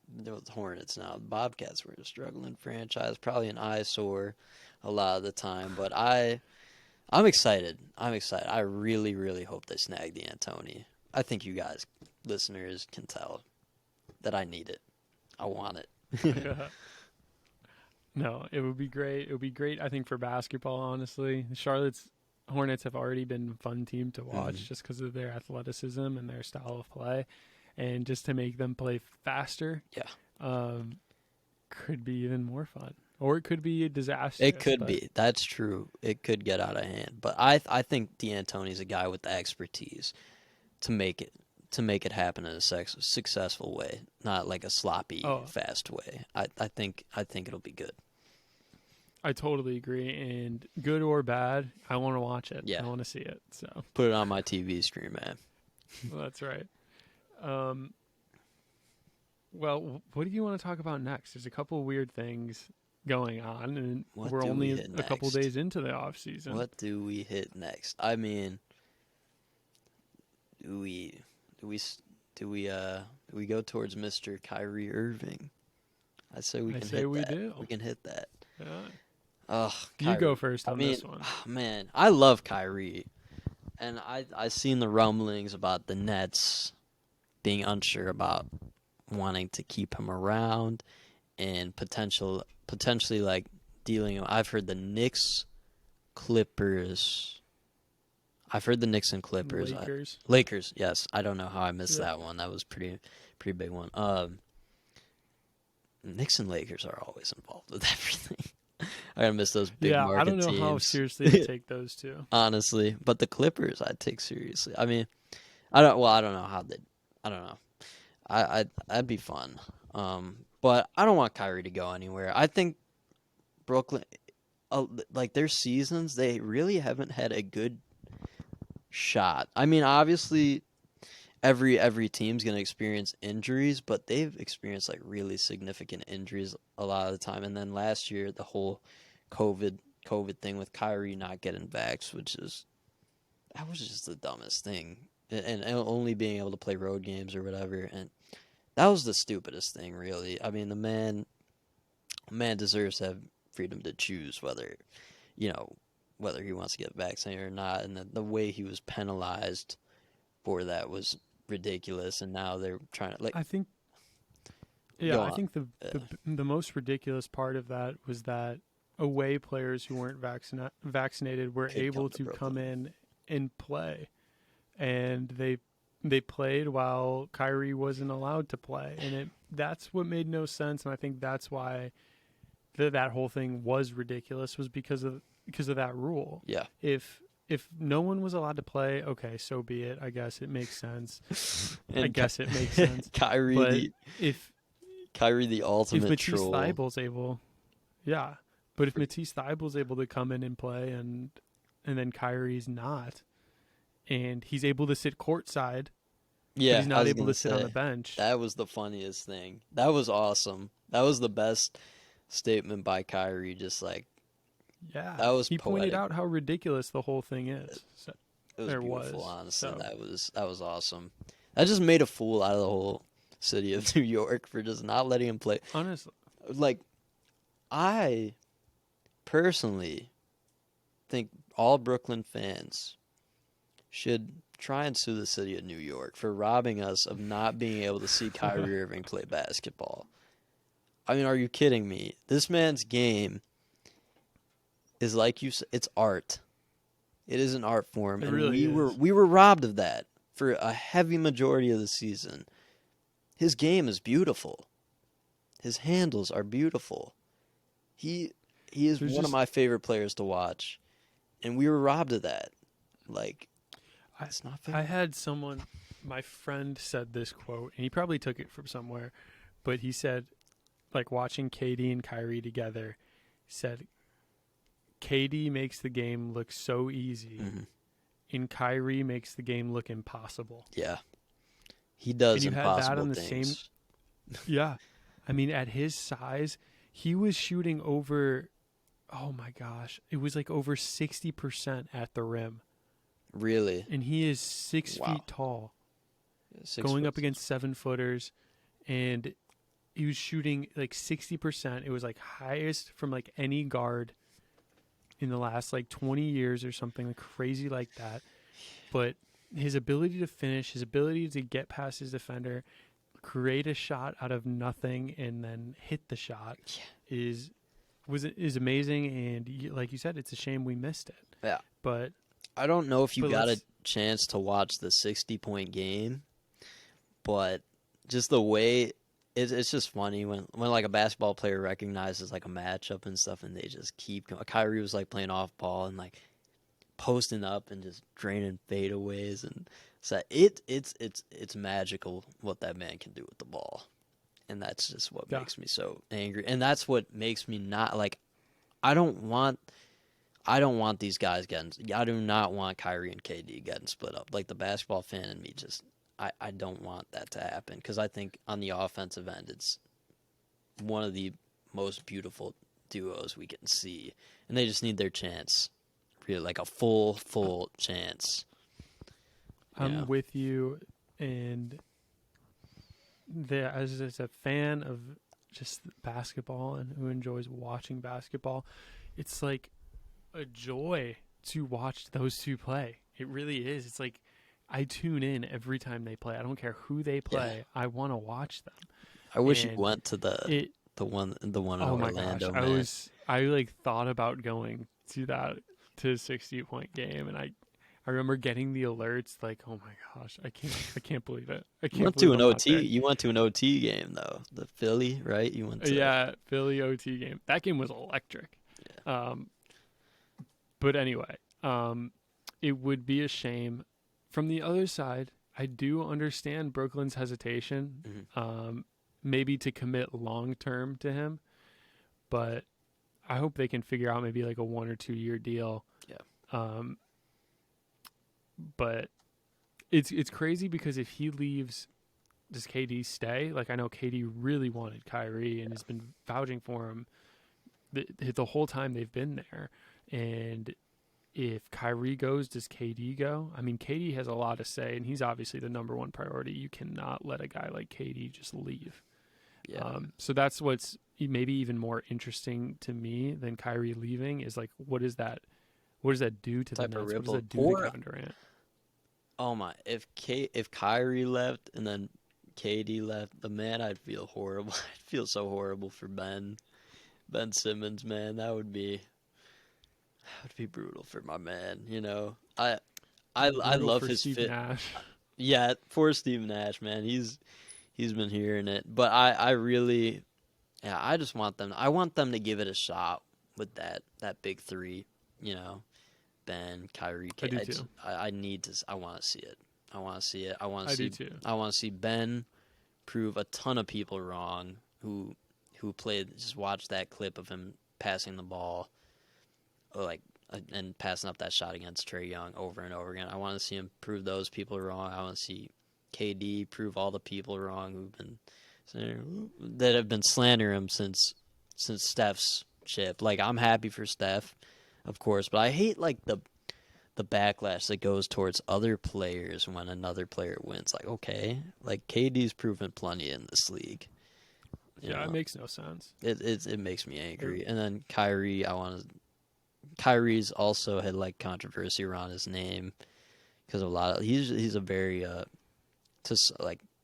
The Hornets now. Bobcats were a struggling franchise, probably an eyesore a lot of the time. But I'm excited. I'm excited. I really, really hope they snag the Antony. I think you guys, listeners, can tell that I need it. I want it. No, it would be great. It would be great, I think, for basketball, honestly. Charlotte's Hornets have already been a fun team to watch Mhm. just because of their athleticism and their style of play. And just to make them play faster Yeah. um, could be even more fun. Or it could be It disastrous. could But be. That's true. It could get out of hand. But I think D'Antoni's a guy with the expertise to make it happen in a successful way, not like a sloppy, oh, fast way. I think it'll be good. I totally agree. And good or bad, I want to watch it. Yeah. I want to see it. So Put it on my TV screen, man. well, that's right. Well, what do you want to talk about next? There's a couple weird things going on, and What we're do only we hit a couple next? days into the off season. What do we hit next? I mean, do we go towards Mr. Kyrie Irving? I say we I can say hit we that. do. We can hit that. Yeah. Ugh, You go Kyrie. first I on mean, this one. man, I love Kyrie, and I seen the rumblings about the Nets being unsure about wanting to keep him around and potentially like dealing. I've heard the Knicks, Clippers. I've heard the Knicks and Clippers. Lakers. Lakers, yes. I don't know how I missed Yeah. that one. That was pretty big one. Knicks and Lakers are always involved with everything. I gotta miss those big market I don't know teams. how seriously to take those two. Honestly, but the Clippers I'd take seriously. I mean, I don't know how they. I don't know. That'd be fun. But I don't want Kyrie to go anywhere. I think Brooklyn, like their seasons, they really haven't had a good shot. I mean, obviously, every team's gonna experience injuries, but they've experienced like really significant injuries a lot of the time. And then last year, the whole COVID thing with Kyrie not getting vaxxed, that was just the dumbest thing. And only being able to play road games or whatever, and that was the stupidest thing, really. I mean, the man deserves to have freedom to choose whether he wants to get vaccinated or not, and the way he was penalized for that was ridiculous. And now they're trying to I think the most ridiculous part of that was that away players who weren't vaccinated were able to come in and play, and they played while Kyrie wasn't allowed to play, and that's what made no sense. And I think that's why that whole thing was ridiculous, was because of that rule. Yeah. If no one was allowed to play, okay, so be it. I guess it makes sense. Kyrie, but Kyrie, the ultimate troll. But if Matisse Thybulle's able to come in and play, and then Kyrie's not, and he's able to sit courtside, yeah, but he's not able to sit on the bench. That was the funniest thing. That was awesome. That was the best statement by Kyrie. Just like, yeah, that was he poetic. pointed out how ridiculous the whole thing is. It was beautiful, honestly. So. That was awesome. That just made a fool out of the whole city of New York for just not letting him play. Honestly, like, I personally think all Brooklyn fans should try and sue the city of New York for robbing us of not being able to see Kyrie Irving play basketball. I mean, are you kidding me? This man's game is, like you said, it's art. It is an art form, and really we were robbed of that for a heavy majority of the season. His game is beautiful. His handles are beautiful. He is one of my favorite players to watch, and we were robbed of that. Like, it's not fair. I had someone, my friend said this quote, and he probably took it from somewhere, but he said, like, watching KD and Kyrie together, he said, KD makes the game look so easy, and Kyrie makes the game look impossible. Yeah. He does and you impossible had that on the things. Yeah. I mean, at his size, he was shooting over, oh my gosh, it was like over 60% at the rim. Really? And he is 6 feet tall, going up against 7-footers, and he was shooting like 60%. It was like highest from like any guard in the last like 20 years or something like crazy like that. But his ability to finish, his ability to get past his defender, create a shot out of nothing, and then hit the shot is amazing. And like you said, it's a shame we missed it. Yeah. But I don't know if you got a chance to watch the 60-point game, but just the way it's just funny when like a basketball player recognizes like a matchup and stuff, and they just keep going. Kyrie was like playing off ball and like posting up and just draining fadeaways, and so it's magical what that man can do with the ball, and that's just what makes me so angry, and that's what makes me not like. I don't want these guys getting. I do not want Kyrie and KD getting split up. Like the basketball fan in me, just I don't want that to happen because I think on the offensive end, it's one of the most beautiful duos we can see, and they just need their chance, really, like a full chance. I'm with you, and as a fan of just basketball and who enjoys watching basketball, it's like a joy to watch those two play. It really is. It's like I tune in every time they play. I don't care who they play. Yeah. I want to watch them. I wish you went to the one in Orlando. My gosh, man. I like thought about going to that 60-point game, and I remember getting the alerts like, oh my gosh, I can't believe it. You went to an OT. You went to an OT game though, the Philly, right? You went to Philly OT game. That game was electric. Yeah. But anyway, it would be a shame. From the other side, I do understand Brooklyn's hesitation, maybe to commit long term to him, but I hope they can figure out maybe like a 1 or 2 year deal. Yeah. But it's crazy because if he leaves, does KD stay? Like I know KD really wanted Kyrie and has been vouching for him the whole time they've been there. And if Kyrie goes, does KD go? I mean, KD has a lot to say, and he's obviously the number one priority. You cannot let a guy like KD just leave. Yeah. So that's what's maybe even more interesting to me than Kyrie leaving is like, what does that do to the Nets? What does that do to Kevin Durant? Oh my! If Kyrie left and then KD left, I'd feel horrible. I'd feel so horrible for Ben Simmons, man. That would be brutal for my man. You know, I love his fit. Nash. Yeah, for Steve Nash, man. He's been hearing it, but I really, I just want them. I want them to give it a shot with that big three. You know, Ben, Kyrie. I do too. I need to. I want to see it. I want to see it. I want to see Ben prove a ton of people wrong who played. Just watch that clip of him passing the ball, and passing up that shot against Trae Young over and over again. I want to see him prove those people wrong. I want to see KD prove all the people wrong that have been slandering him since Steph's chip. Like I'm happy for Steph, of course, but I hate like the backlash that goes towards other players when another player wins. Like okay, like KD's proven plenty in this league. Yeah, it makes no sense. It makes me angry. And then Kyrie's also had like controversy around his name because he's a very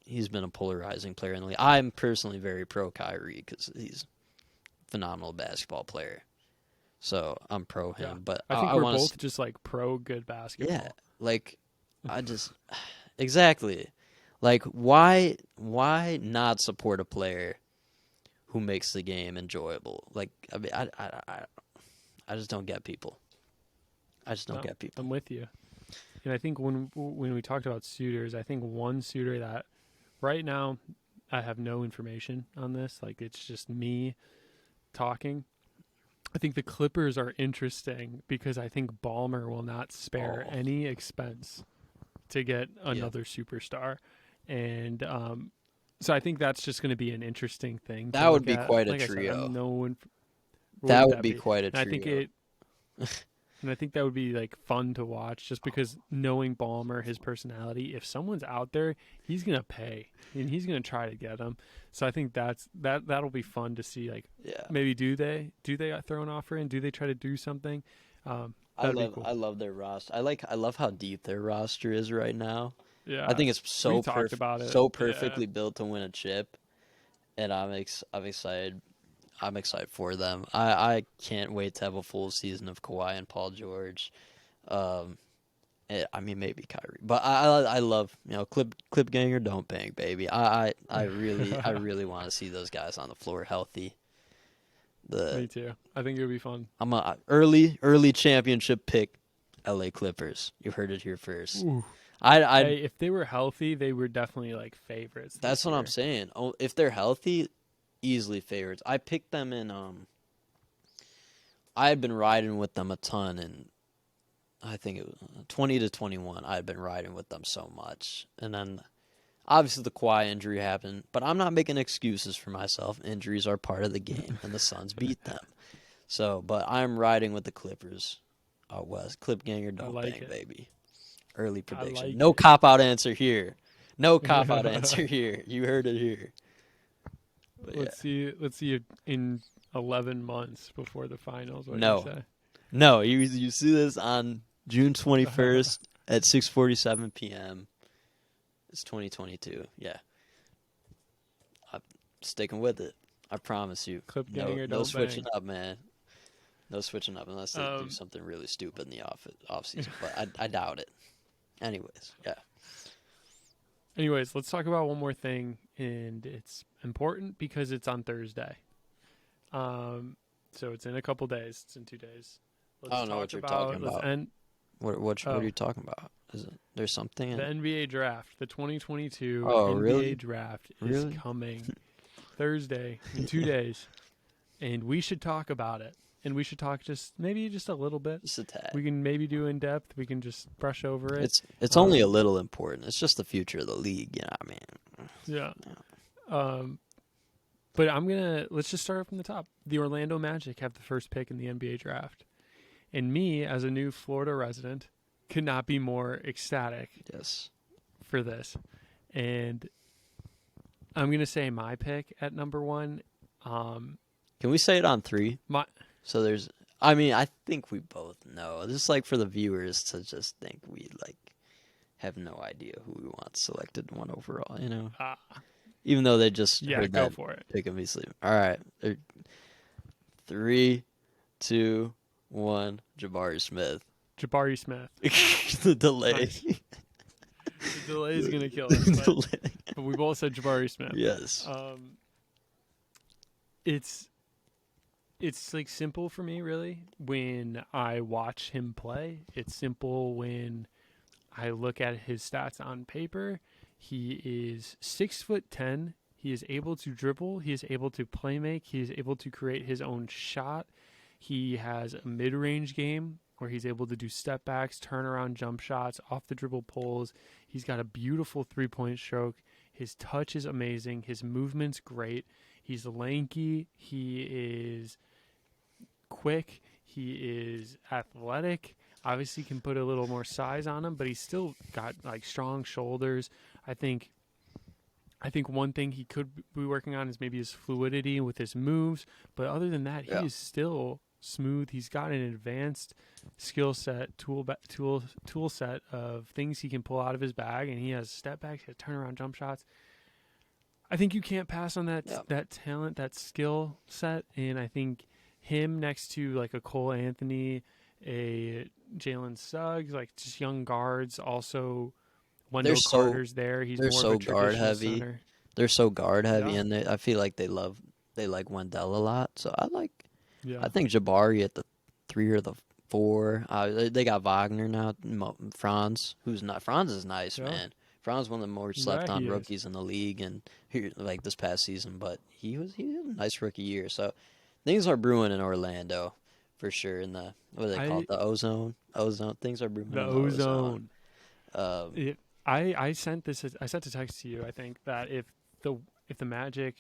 he's been a polarizing player in the league. I'm personally very pro Kyrie because he's a phenomenal basketball player. So I'm pro him, yeah. but I think we're both just like pro good basketball. Yeah, like I just exactly like why not support a player who makes the game enjoyable? Like I mean, I just don't get people. I just don't get people. I'm with you. And I think when we talked about suitors, I think one suitor that right now I have no information on this. Like it's just me talking. I think the Clippers are interesting because I think Ballmer will not spare any expense to get another superstar. And so I think that's just going to be an interesting thing. That would be quite a trio. That would be quite a trio. And I think that would be like fun to watch just because knowing Ballmer, his personality, if someone's out there, he's going to pay and he's going to try to get them. So I think that'll be fun to see. Like, maybe do they throw an offer in? Do they try to do something? I love their roster. I love how deep their roster is right now. Yeah. I think it's so perfectly built to win a chip. And I'm excited. I'm excited for them. I can't wait to have a full season of Kawhi and Paul George. I mean, maybe Kyrie, but I love clip gang or don't bang, baby. I really want to see those guys on the floor healthy. Me too. I think it would be fun. I'm a early championship pick, LA Clippers. You heard it here first. Ooh. If they were healthy, they were definitely like favorites. That's what I'm saying. Oh, if they're healthy. Easily favorites. I picked them in I had been riding with them a ton, and I think it was 20 to 21. I had been riding with them so much, and then obviously the Kawhi injury happened. But I'm not making excuses for myself. Injuries are part of the game, and the Suns beat them. So, but I'm riding with the Clippers. Out west, Clip Ganger, I don't like bang, it. baby. Early I prediction. like No it. cop out answer here. No cop out answer here. You heard it here. But yeah. Let's see in 11 months before the finals. What do you No. say? No, you see this on June 21st at 6:47 p.m. It's 2022. Yeah. I'm sticking with it. I promise you. Clip No, Ganger, no don't switching bang. up, man. No switching up unless they do Um, something really stupid in the off season, but I doubt it. Anyways, yeah. Anyways, let's talk about one more thing, and it's important because it's on Thursday. So it's in a couple days. It's in 2 days. I don't know what you're talking Let's about. end What are you talking about? Is it there's something in the it? NBA draft. The 2022 Oh, NBA really? draft is Really? coming Thursday in 2 days, and we should talk about it. And we should talk maybe just a little bit. Just a tad. We can maybe do in depth. We can just brush over it. It's only a little important. It's just the future of the league, you know what I mean? Yeah. But let's just start from the top. The Orlando Magic have the first pick in the NBA draft. And me, as a new Florida resident, could not be more ecstatic Yes. for this. And I'm going to say my pick at number 1. Can we say it on 3? So I think we both know. Just like for the viewers to just think we have no idea who we want selected 1 overall, you know? Even though they just heard go that for it. pick and me sleep. All right. 3, 2, 1. Jabari Smith. Jabari Smith. The delay. Nice. The delay is going to kill us. But we both said Jabari Smith. Yes. It's like simple for me, really, when I watch him play. It's simple when I look at his stats on paper. He is 6'10". He is able to dribble. He is able to play make. He is able to create his own shot. He has a mid-range game where he's able to do step backs, turnaround jump shots, off the dribble pulls. He's got a beautiful three-point stroke. His touch is amazing. His movement's great. He's lanky. He is quick. He is athletic. Obviously can put a little more size on him, but he's still got strong shoulders. I think one thing he could be working on is maybe his fluidity with his moves, but other than that, he is still smooth. He's got an advanced skill set, tool set of things he can pull out of his bag, and he has step backs, he has turnaround jump shots. I think you can't pass on that talent, that skill set, and I think him next to a Cole Anthony, a Jalen Suggs, just young guards. Also, Wendell Carter's there. He's more so of a guard heavy. Center. They're so guard heavy, and I feel like they like Wendell a lot. So I think Jabari at the 3 or the 4. They got Wagner now. Franz is nice, man. Franz one of the more slept on rookies in the league, and this past season. But he had a nice rookie year. So things are brewing in Orlando. For sure, in the what do they call it? The ozone. Things are brewing. The ozone. I sent a text to you. I think that if the Magic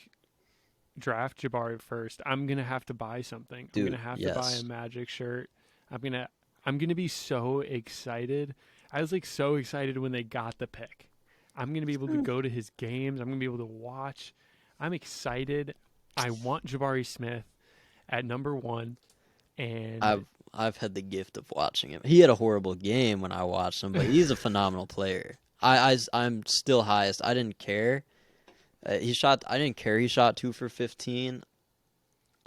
draft Jabari first, I'm gonna have to buy something. I'm gonna have to buy a Magic shirt. I'm gonna be so excited. I was so excited when they got the pick. I'm gonna be able to go to his games. I'm gonna be able to watch. I'm excited. I want Jabari Smith at number 1. And I've had the gift of watching him. He had a horrible game when I watched him, but he's a phenomenal player. I'm still highest. I didn't care. I didn't care. He shot 2 for 15.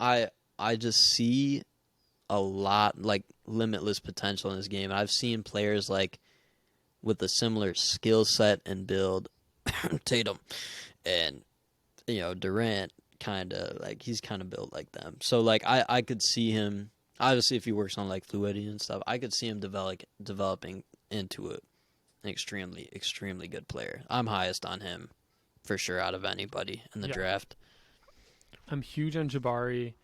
I just see a lot limitless potential in his game. I've seen players with a similar skill set and build, Tatum, and Durant. He's kind of built like them. So I could see him. Obviously, if he works on fluidity and stuff, I could see him developing into an extremely, extremely good player. I'm highest on him for sure out of anybody in the draft. I'm huge on Jabari.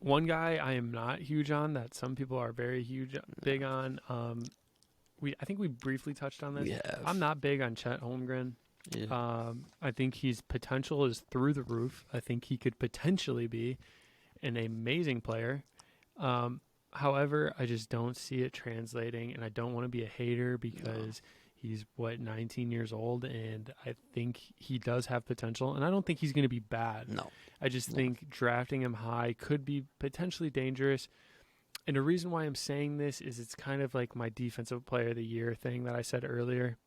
One guy I am not huge on that some people are very big on. I think we briefly touched on this. We have. I'm not big on Chet Holmgren. Yeah. I think his potential is through the roof. I think he could potentially be an amazing player. However, I just don't see it translating, and I don't want to be a hater because he's 19 years old, and I think he does have potential, and I don't think he's going to be bad. No. I just think drafting him high could be potentially dangerous. And the reason why I'm saying this is it's kind of like my defensive player of the year thing that I said earlier.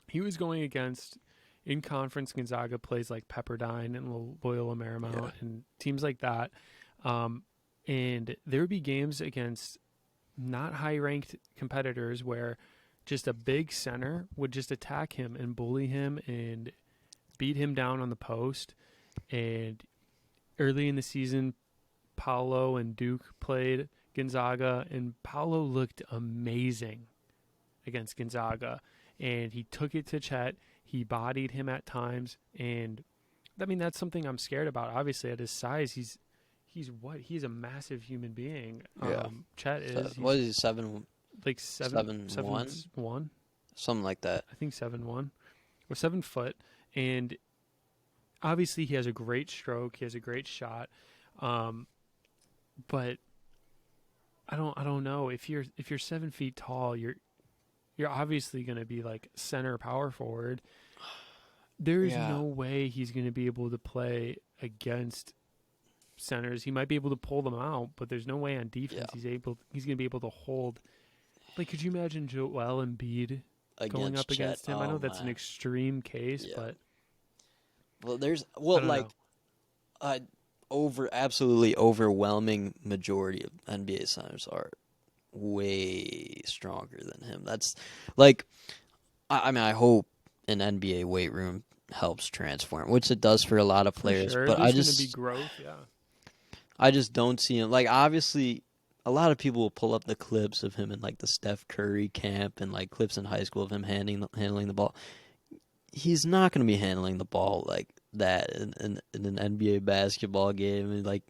He was going against, in conference, Gonzaga plays like Pepperdine and Loyola Marymount and teams like that. And there would be games against not high-ranked competitors where just a big center would just attack him and bully him and beat him down on the post. And early in the season, Paolo and Duke played Gonzaga, and Paolo looked amazing against Gonzaga. And he took it to Chet. He bodied him at times. And, I mean, that's something I'm scared about. Obviously, at his size, he's what? He's a massive human being. Yeah. Chet is. What is he, 7? Like 7'1"? Something like that. I think 7'1" or 7 foot. And obviously he has a great stroke. He has a great shot. But I don't know. If you're 7 feet tall, you're obviously going to be like center power forward. There is no way he's going to be able to play against centers. He might be able to pull them out, but there's no way on defense he's going to be able to hold. Like, could you imagine Joel Embiid going up against him? I know that's an extreme case, but absolutely overwhelming majority of NBA centers are way stronger than him. That's like, I mean, I hope an NBA weight room helps transform, which it does for a lot of players. Sure. But There's going to be growth, I just don't see him. Like, obviously, a lot of people will pull up the clips of him in like the Steph Curry camp and like clips in high school of him handling the ball. He's not going to be handling the ball like that in an NBA basketball game. And like,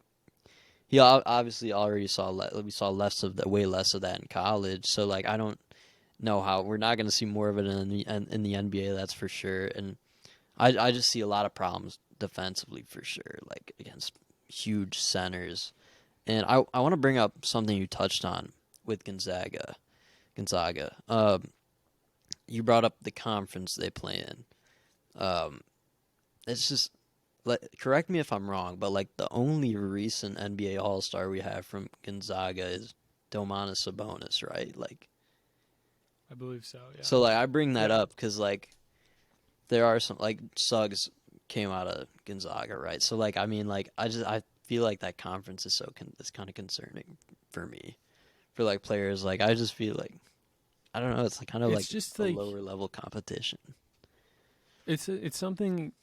he obviously already we saw way less of that in college. So like, I don't know how we're not going to see more of it in the NBA. That's for sure. And I just see a lot of problems defensively for sure, like against huge centers. And I want to bring up something you touched on with Gonzaga. You brought up the conference they play in. It's just, correct me if I'm wrong, but like the only recent NBA All-Star we have from Gonzaga is Domantas Sabonis, right? Like, I believe so. Yeah. So like I bring that up because like there are some like Suggs came out of Gonzaga, right? So like I mean like I feel like that conference is it's kind of concerning for me, for like players. Like I just feel like I don't know. It's like kind of like just a lower level competition. It's something.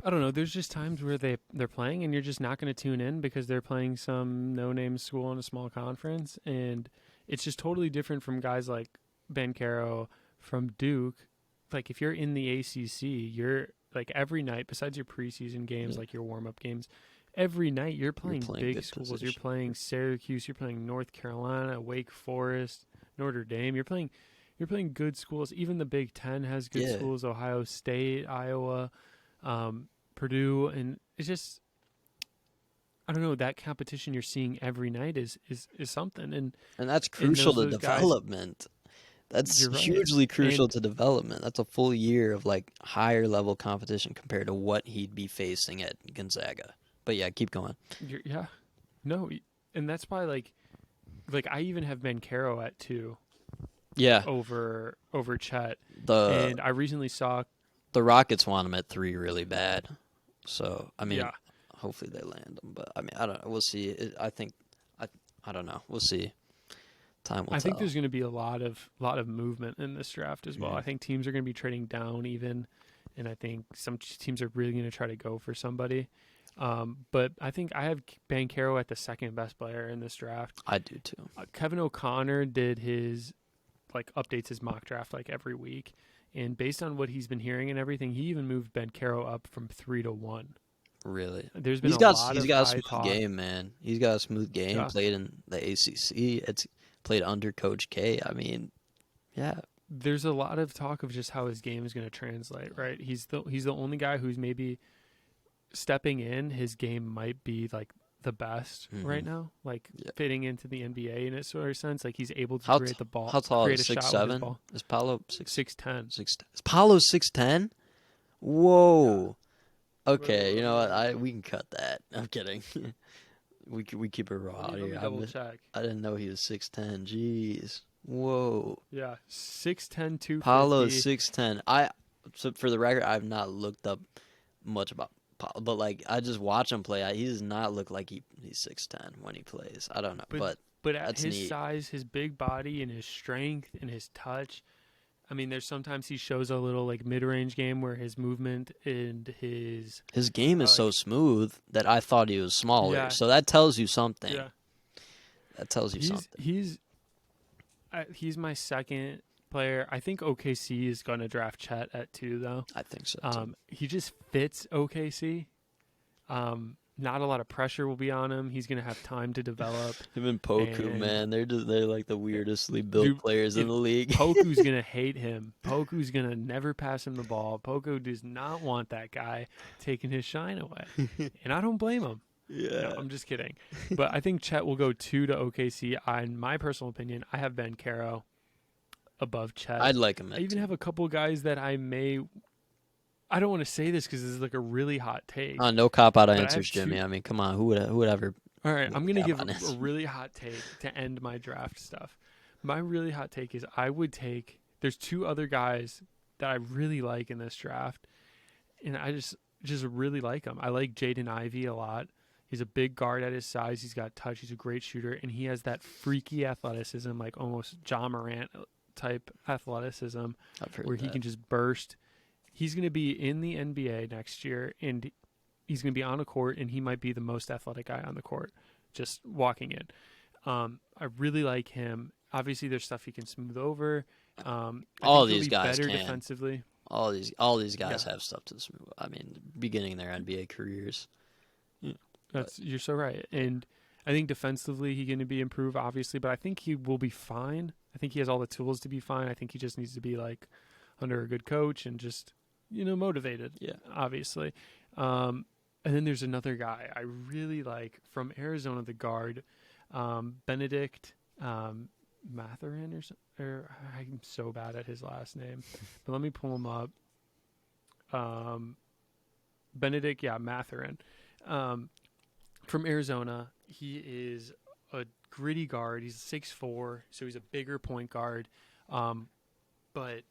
I don't know. There's just times where they're playing and you're just not going to tune in because they're playing some no-name school in a small conference, and it's just totally different from guys like Banchero from Duke. Like if you're in the ACC, you're like every night, besides your preseason games, like your warm-up games, every night you're playing big schools. Position. You're playing Syracuse. You're playing North Carolina, Wake Forest, Notre Dame. You're playing good schools. Even the Big Ten has good schools. Ohio State, Iowa, Purdue, and it's just I don't know, that competition you're seeing every night is something, and that's crucial to development. That's hugely crucial to development. That's a full year of like higher level competition compared to what he'd be facing at Gonzaga. But yeah, keep going. And that's why like I even have Banchero at 2. Yeah, over Chet. And I recently saw the Rockets want him at 3 really bad. So I mean, hopefully they land him. But I mean, I don't know. We'll see. I don't know. We'll see. Time will tell. I think there's going to be a lot of movement in this draft as well. I think teams are going to be trading down even, and I think some teams are really going to try to go for somebody. But I think I have Banchero at the second best player in this draft. I do too. Kevin O'Connor did his updates his mock draft every week, and based on what he's been hearing and everything, he even moved Banchero up from 3 to 1. Really, There's been a lot he's of got a high smooth talk. game, man. He's got a smooth game. Yeah. Played in the ACC. It's played under Coach K. I mean, yeah, There's a lot of talk of just how his game is going to translate, right? He's the only guy who's maybe stepping in. His game might be like the best right now, like Yeah. fitting into the NBA in a sort of sense. Like he's able to How create the ball, how tall create is a shot with his 6'7"? ball. Is Paolo 6'10". 6'10"? Is Paolo 6'10"? Whoa. Okay, you know what? We can cut that. I'm kidding. We keep it raw Let me here. double check. I didn't know he was 6'10". Jeez. Whoa. Yeah, 6'10", 250. Paulo is 6'10". So for the record, I've not looked up much about Paulo, but like I just watch him play. He does not look like he's 6'10" when he plays. I don't know, But at that's his neat. size, his big body, and his strength and his touch, I mean, there's sometimes he shows a little like mid-range game where his movement and his game is so smooth that I thought he was smaller. Yeah. So that tells you something. yeah. That tells you something. He's my second player. I think OKC is going to draft Chet at 2, though. I think so too. He just fits OKC. Not a lot of pressure will be on him. He's going to have time to develop. Him and Poku, and- man, they're like the weirdestly built Dude, players in the league. Poku's going to hate him. Poku's going to never pass him the ball. Poku does not want that guy taking his shine away. And I don't blame him. Yeah. No, I'm just kidding. But I think Chet will go 2 to OKC. In my personal opinion, I have Ben Caro above Chet. I'd like him. I even have a couple guys that I don't want to say this because this is like a really hot take. No cop out I have answers, Jimmy. two- I mean, come on, who would ever? All right, I'm going to Yeah, give honest. a really hot take to end my draft stuff. My really hot take is there's 2 other guys that I really like in this draft, and I just really like them. I like Jaden Ivey a lot. He's a big guard at his size. He's got touch. He's a great shooter, and he has that freaky athleticism, like almost John Morant type athleticism, I've heard where he that. can just burst. He's going to be in the NBA next year, and he's going to be on a court, and he might be the most athletic guy on the court, just walking in. I really like him. Obviously, there's stuff he can smooth over. I All think he'll these be guys better can. defensively. All these guys Yeah. have stuff to smooth. I mean, beginning their NBA careers. You're so right. And I think defensively he's going to be improved, obviously, but I think he will be fine. I think he has all the tools to be fine. I think he just needs to be like under a good coach and just, motivated. Yeah. Obviously. And then there's another guy I really like from Arizona, the guard, Benedict Mathurin or I'm so bad at his last name, but let me pull him up. Benedict, Mathurin. From Arizona, he is a gritty guard. He's 6'4", so he's a bigger point guard. But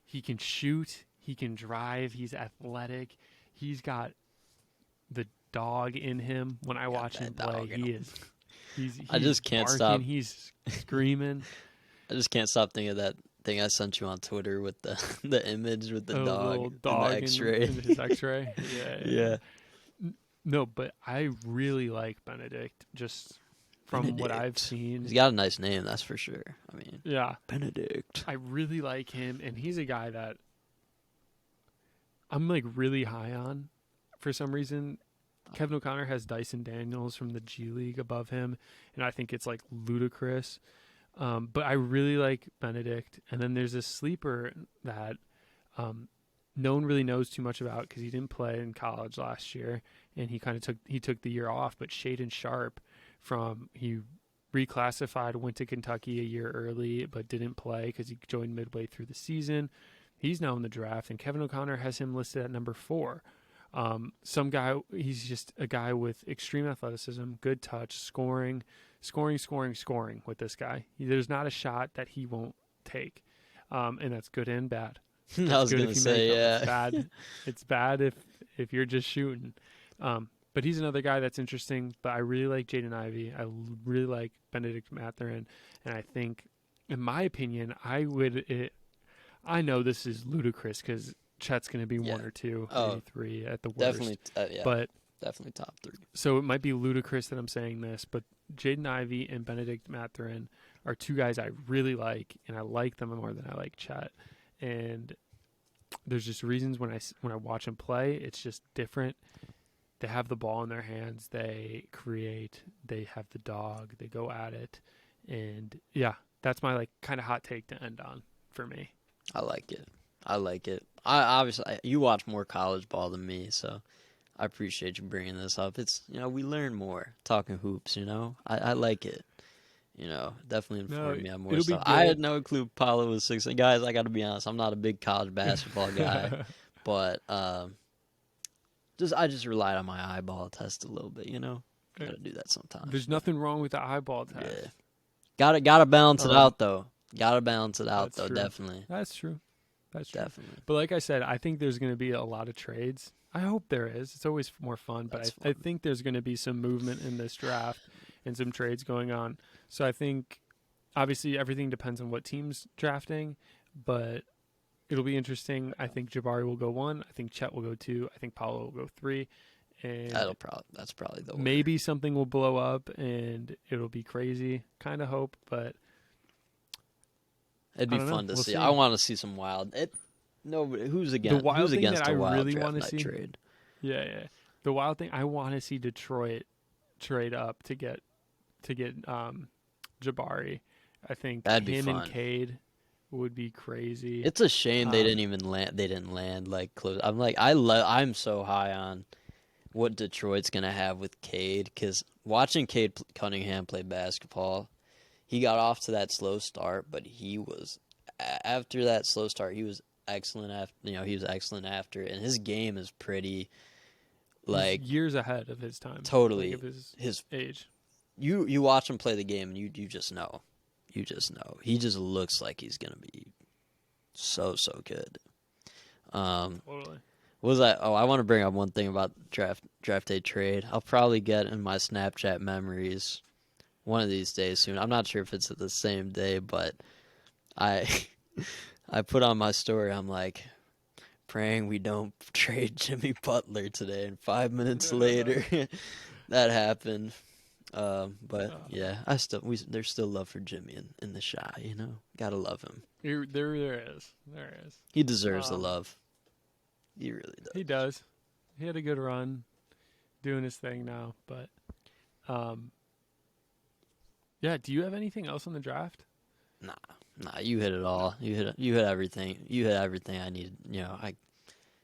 he can shoot, he can drive, he's athletic. He's got the dog in him. When I watch him play, he's I just can't barking, stop. He's screaming. I just can't stop thinking of that thing I sent you on Twitter with the image with the little dog in and the X-ray. in his X-ray. Yeah. Yeah. No, but I really like Benedict, just from what I've Benedict. seen. He's got a nice name, that's for sure. I mean, Yeah. Benedict. I really like him, and he's a guy that I'm like really high on for some reason. Kevin O'Connor has Dyson Daniels from the G League above him, and I think it's like ludicrous. But I really like Benedict. And then there's this sleeper that no one really knows too much about because he didn't play in college last year, and he took the year off. But Shaden Sharp, he reclassified, went to Kentucky a year early, but didn't play because he joined midway through the season. He's now in the draft, and Kevin O'Connor has him listed at number 4. He's just a guy with extreme athleticism, good touch, scoring with this guy. There's not a shot that he won't take. And that's good and bad. I was going to say, yeah. It's bad. It's bad if you're just shooting. But he's another guy that's interesting, but I really like Jaden Ivey. I really like Benedict Mathurin. And I think, in my opinion, I know this is ludicrous because Chet's going to be 1 or 2, maybe 3 at the worst. Definitely, But definitely top 3. so it might be ludicrous that I'm saying this, but Jaden Ivey and Benedict Mathurin are 2 guys I really like, and I like them more than I like Chet. And there's just reasons when I watch him play, it's just different. they have the ball in their hands, they create, they have the dog, they go at it, and yeah, that's my like kind of hot take to end on for me. I like it. I like it. I obviously you watch more college ball than me, so I appreciate you bringing this up. It's we learn more talking hoops. I like it. Definitely No, informed me on more it'll be stuff. I had good. no clue Paulo was 6. Guys, I got to be honest. I'm not a big college basketball guy, but I just relied on my eyeball test a little bit. Got to do that sometimes. There's nothing wrong with the eyeball test. Yeah, gotta balance it out though. Gotta balance it out That's though. true. Definitely. That's true. That's true. Definitely. But like I said, I think there's going to be a lot of trades. I hope there is. It's always more fun, but I think there's going to be some movement in this draft and some trades going on. So I think, obviously, everything depends on what team's drafting, but it'll be interesting. I think Jabari will go 1. I think Chet will go 2. I think Paulo will go 3. And that's probably the order. Maybe something will blow up and it'll be crazy. Kind of hope, but it'd be fun to see. I want to see some wild. Who's against? Who's against a wild really draft night see, trade? Yeah. The wild thing I want to see Detroit trade up to get Jabari. I think that'd him be fun. And Cade would be crazy. It's a shame they didn't even land. They didn't land like close. I'm like I'm so high on what Detroit's gonna have with Cade because watching Cade Cunningham play basketball, he got off to that slow start, but he was after that slow start, he was excellent after. He was excellent after, and his game is pretty like he's years ahead of his time. Totally, like of his age. You watch him play the game, and you just know. You just know. He just looks like he's going to be so good. Totally. What was that? Oh, I want to bring up one thing about draft day trade. I'll probably get in my Snapchat memories one of these days soon. I'm not sure if it's at the same day, but I put on my story, I'm like, praying we don't trade Jimmy Butler today. And 5 minutes later, that happened. But yeah, there's still love for Jimmy in the shy, Gotta love him. There is. He deserves the love. He really does. He does. He had a good run, doing his thing now. But, yeah. Do you have anything else on the draft? Nah. You hit it all. You hit everything. You hit everything I needed. I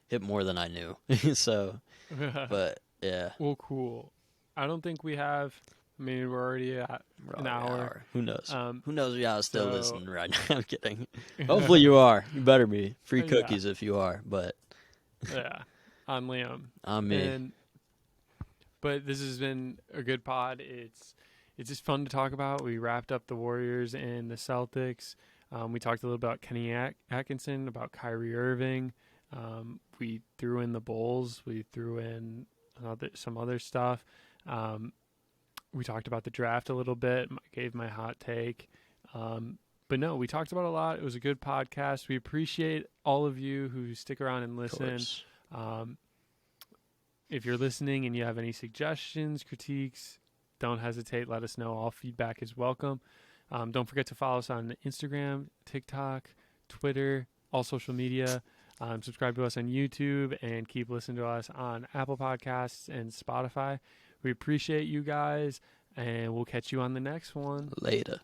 hit more than I knew. So, but yeah. Well, cool. I don't think we have. I mean, we're already at an hour. Who knows? Who knows? Y'all still listening right now? I'm kidding. Yeah. Hopefully you are. You better be. Free cookies if you are. But yeah, I'm Liam. I'm me. But this has been a good pod. It's just fun to talk about. We wrapped up the Warriors and the Celtics. We talked a little about Kenny Atkinson, about Kyrie Irving. We threw in the Bulls. We threw in some other stuff. We talked about the draft a little bit. I gave my hot take. But no, we talked about a lot. It was a good podcast. We appreciate all of you who stick around and listen. If you're listening and you have any suggestions, critiques, don't hesitate. Let us know. All feedback is welcome. Don't forget to follow us on Instagram, TikTok, Twitter, all social media. Subscribe to us on YouTube and keep listening to us on Apple Podcasts and Spotify. We appreciate you guys, and we'll catch you on the next one. Later.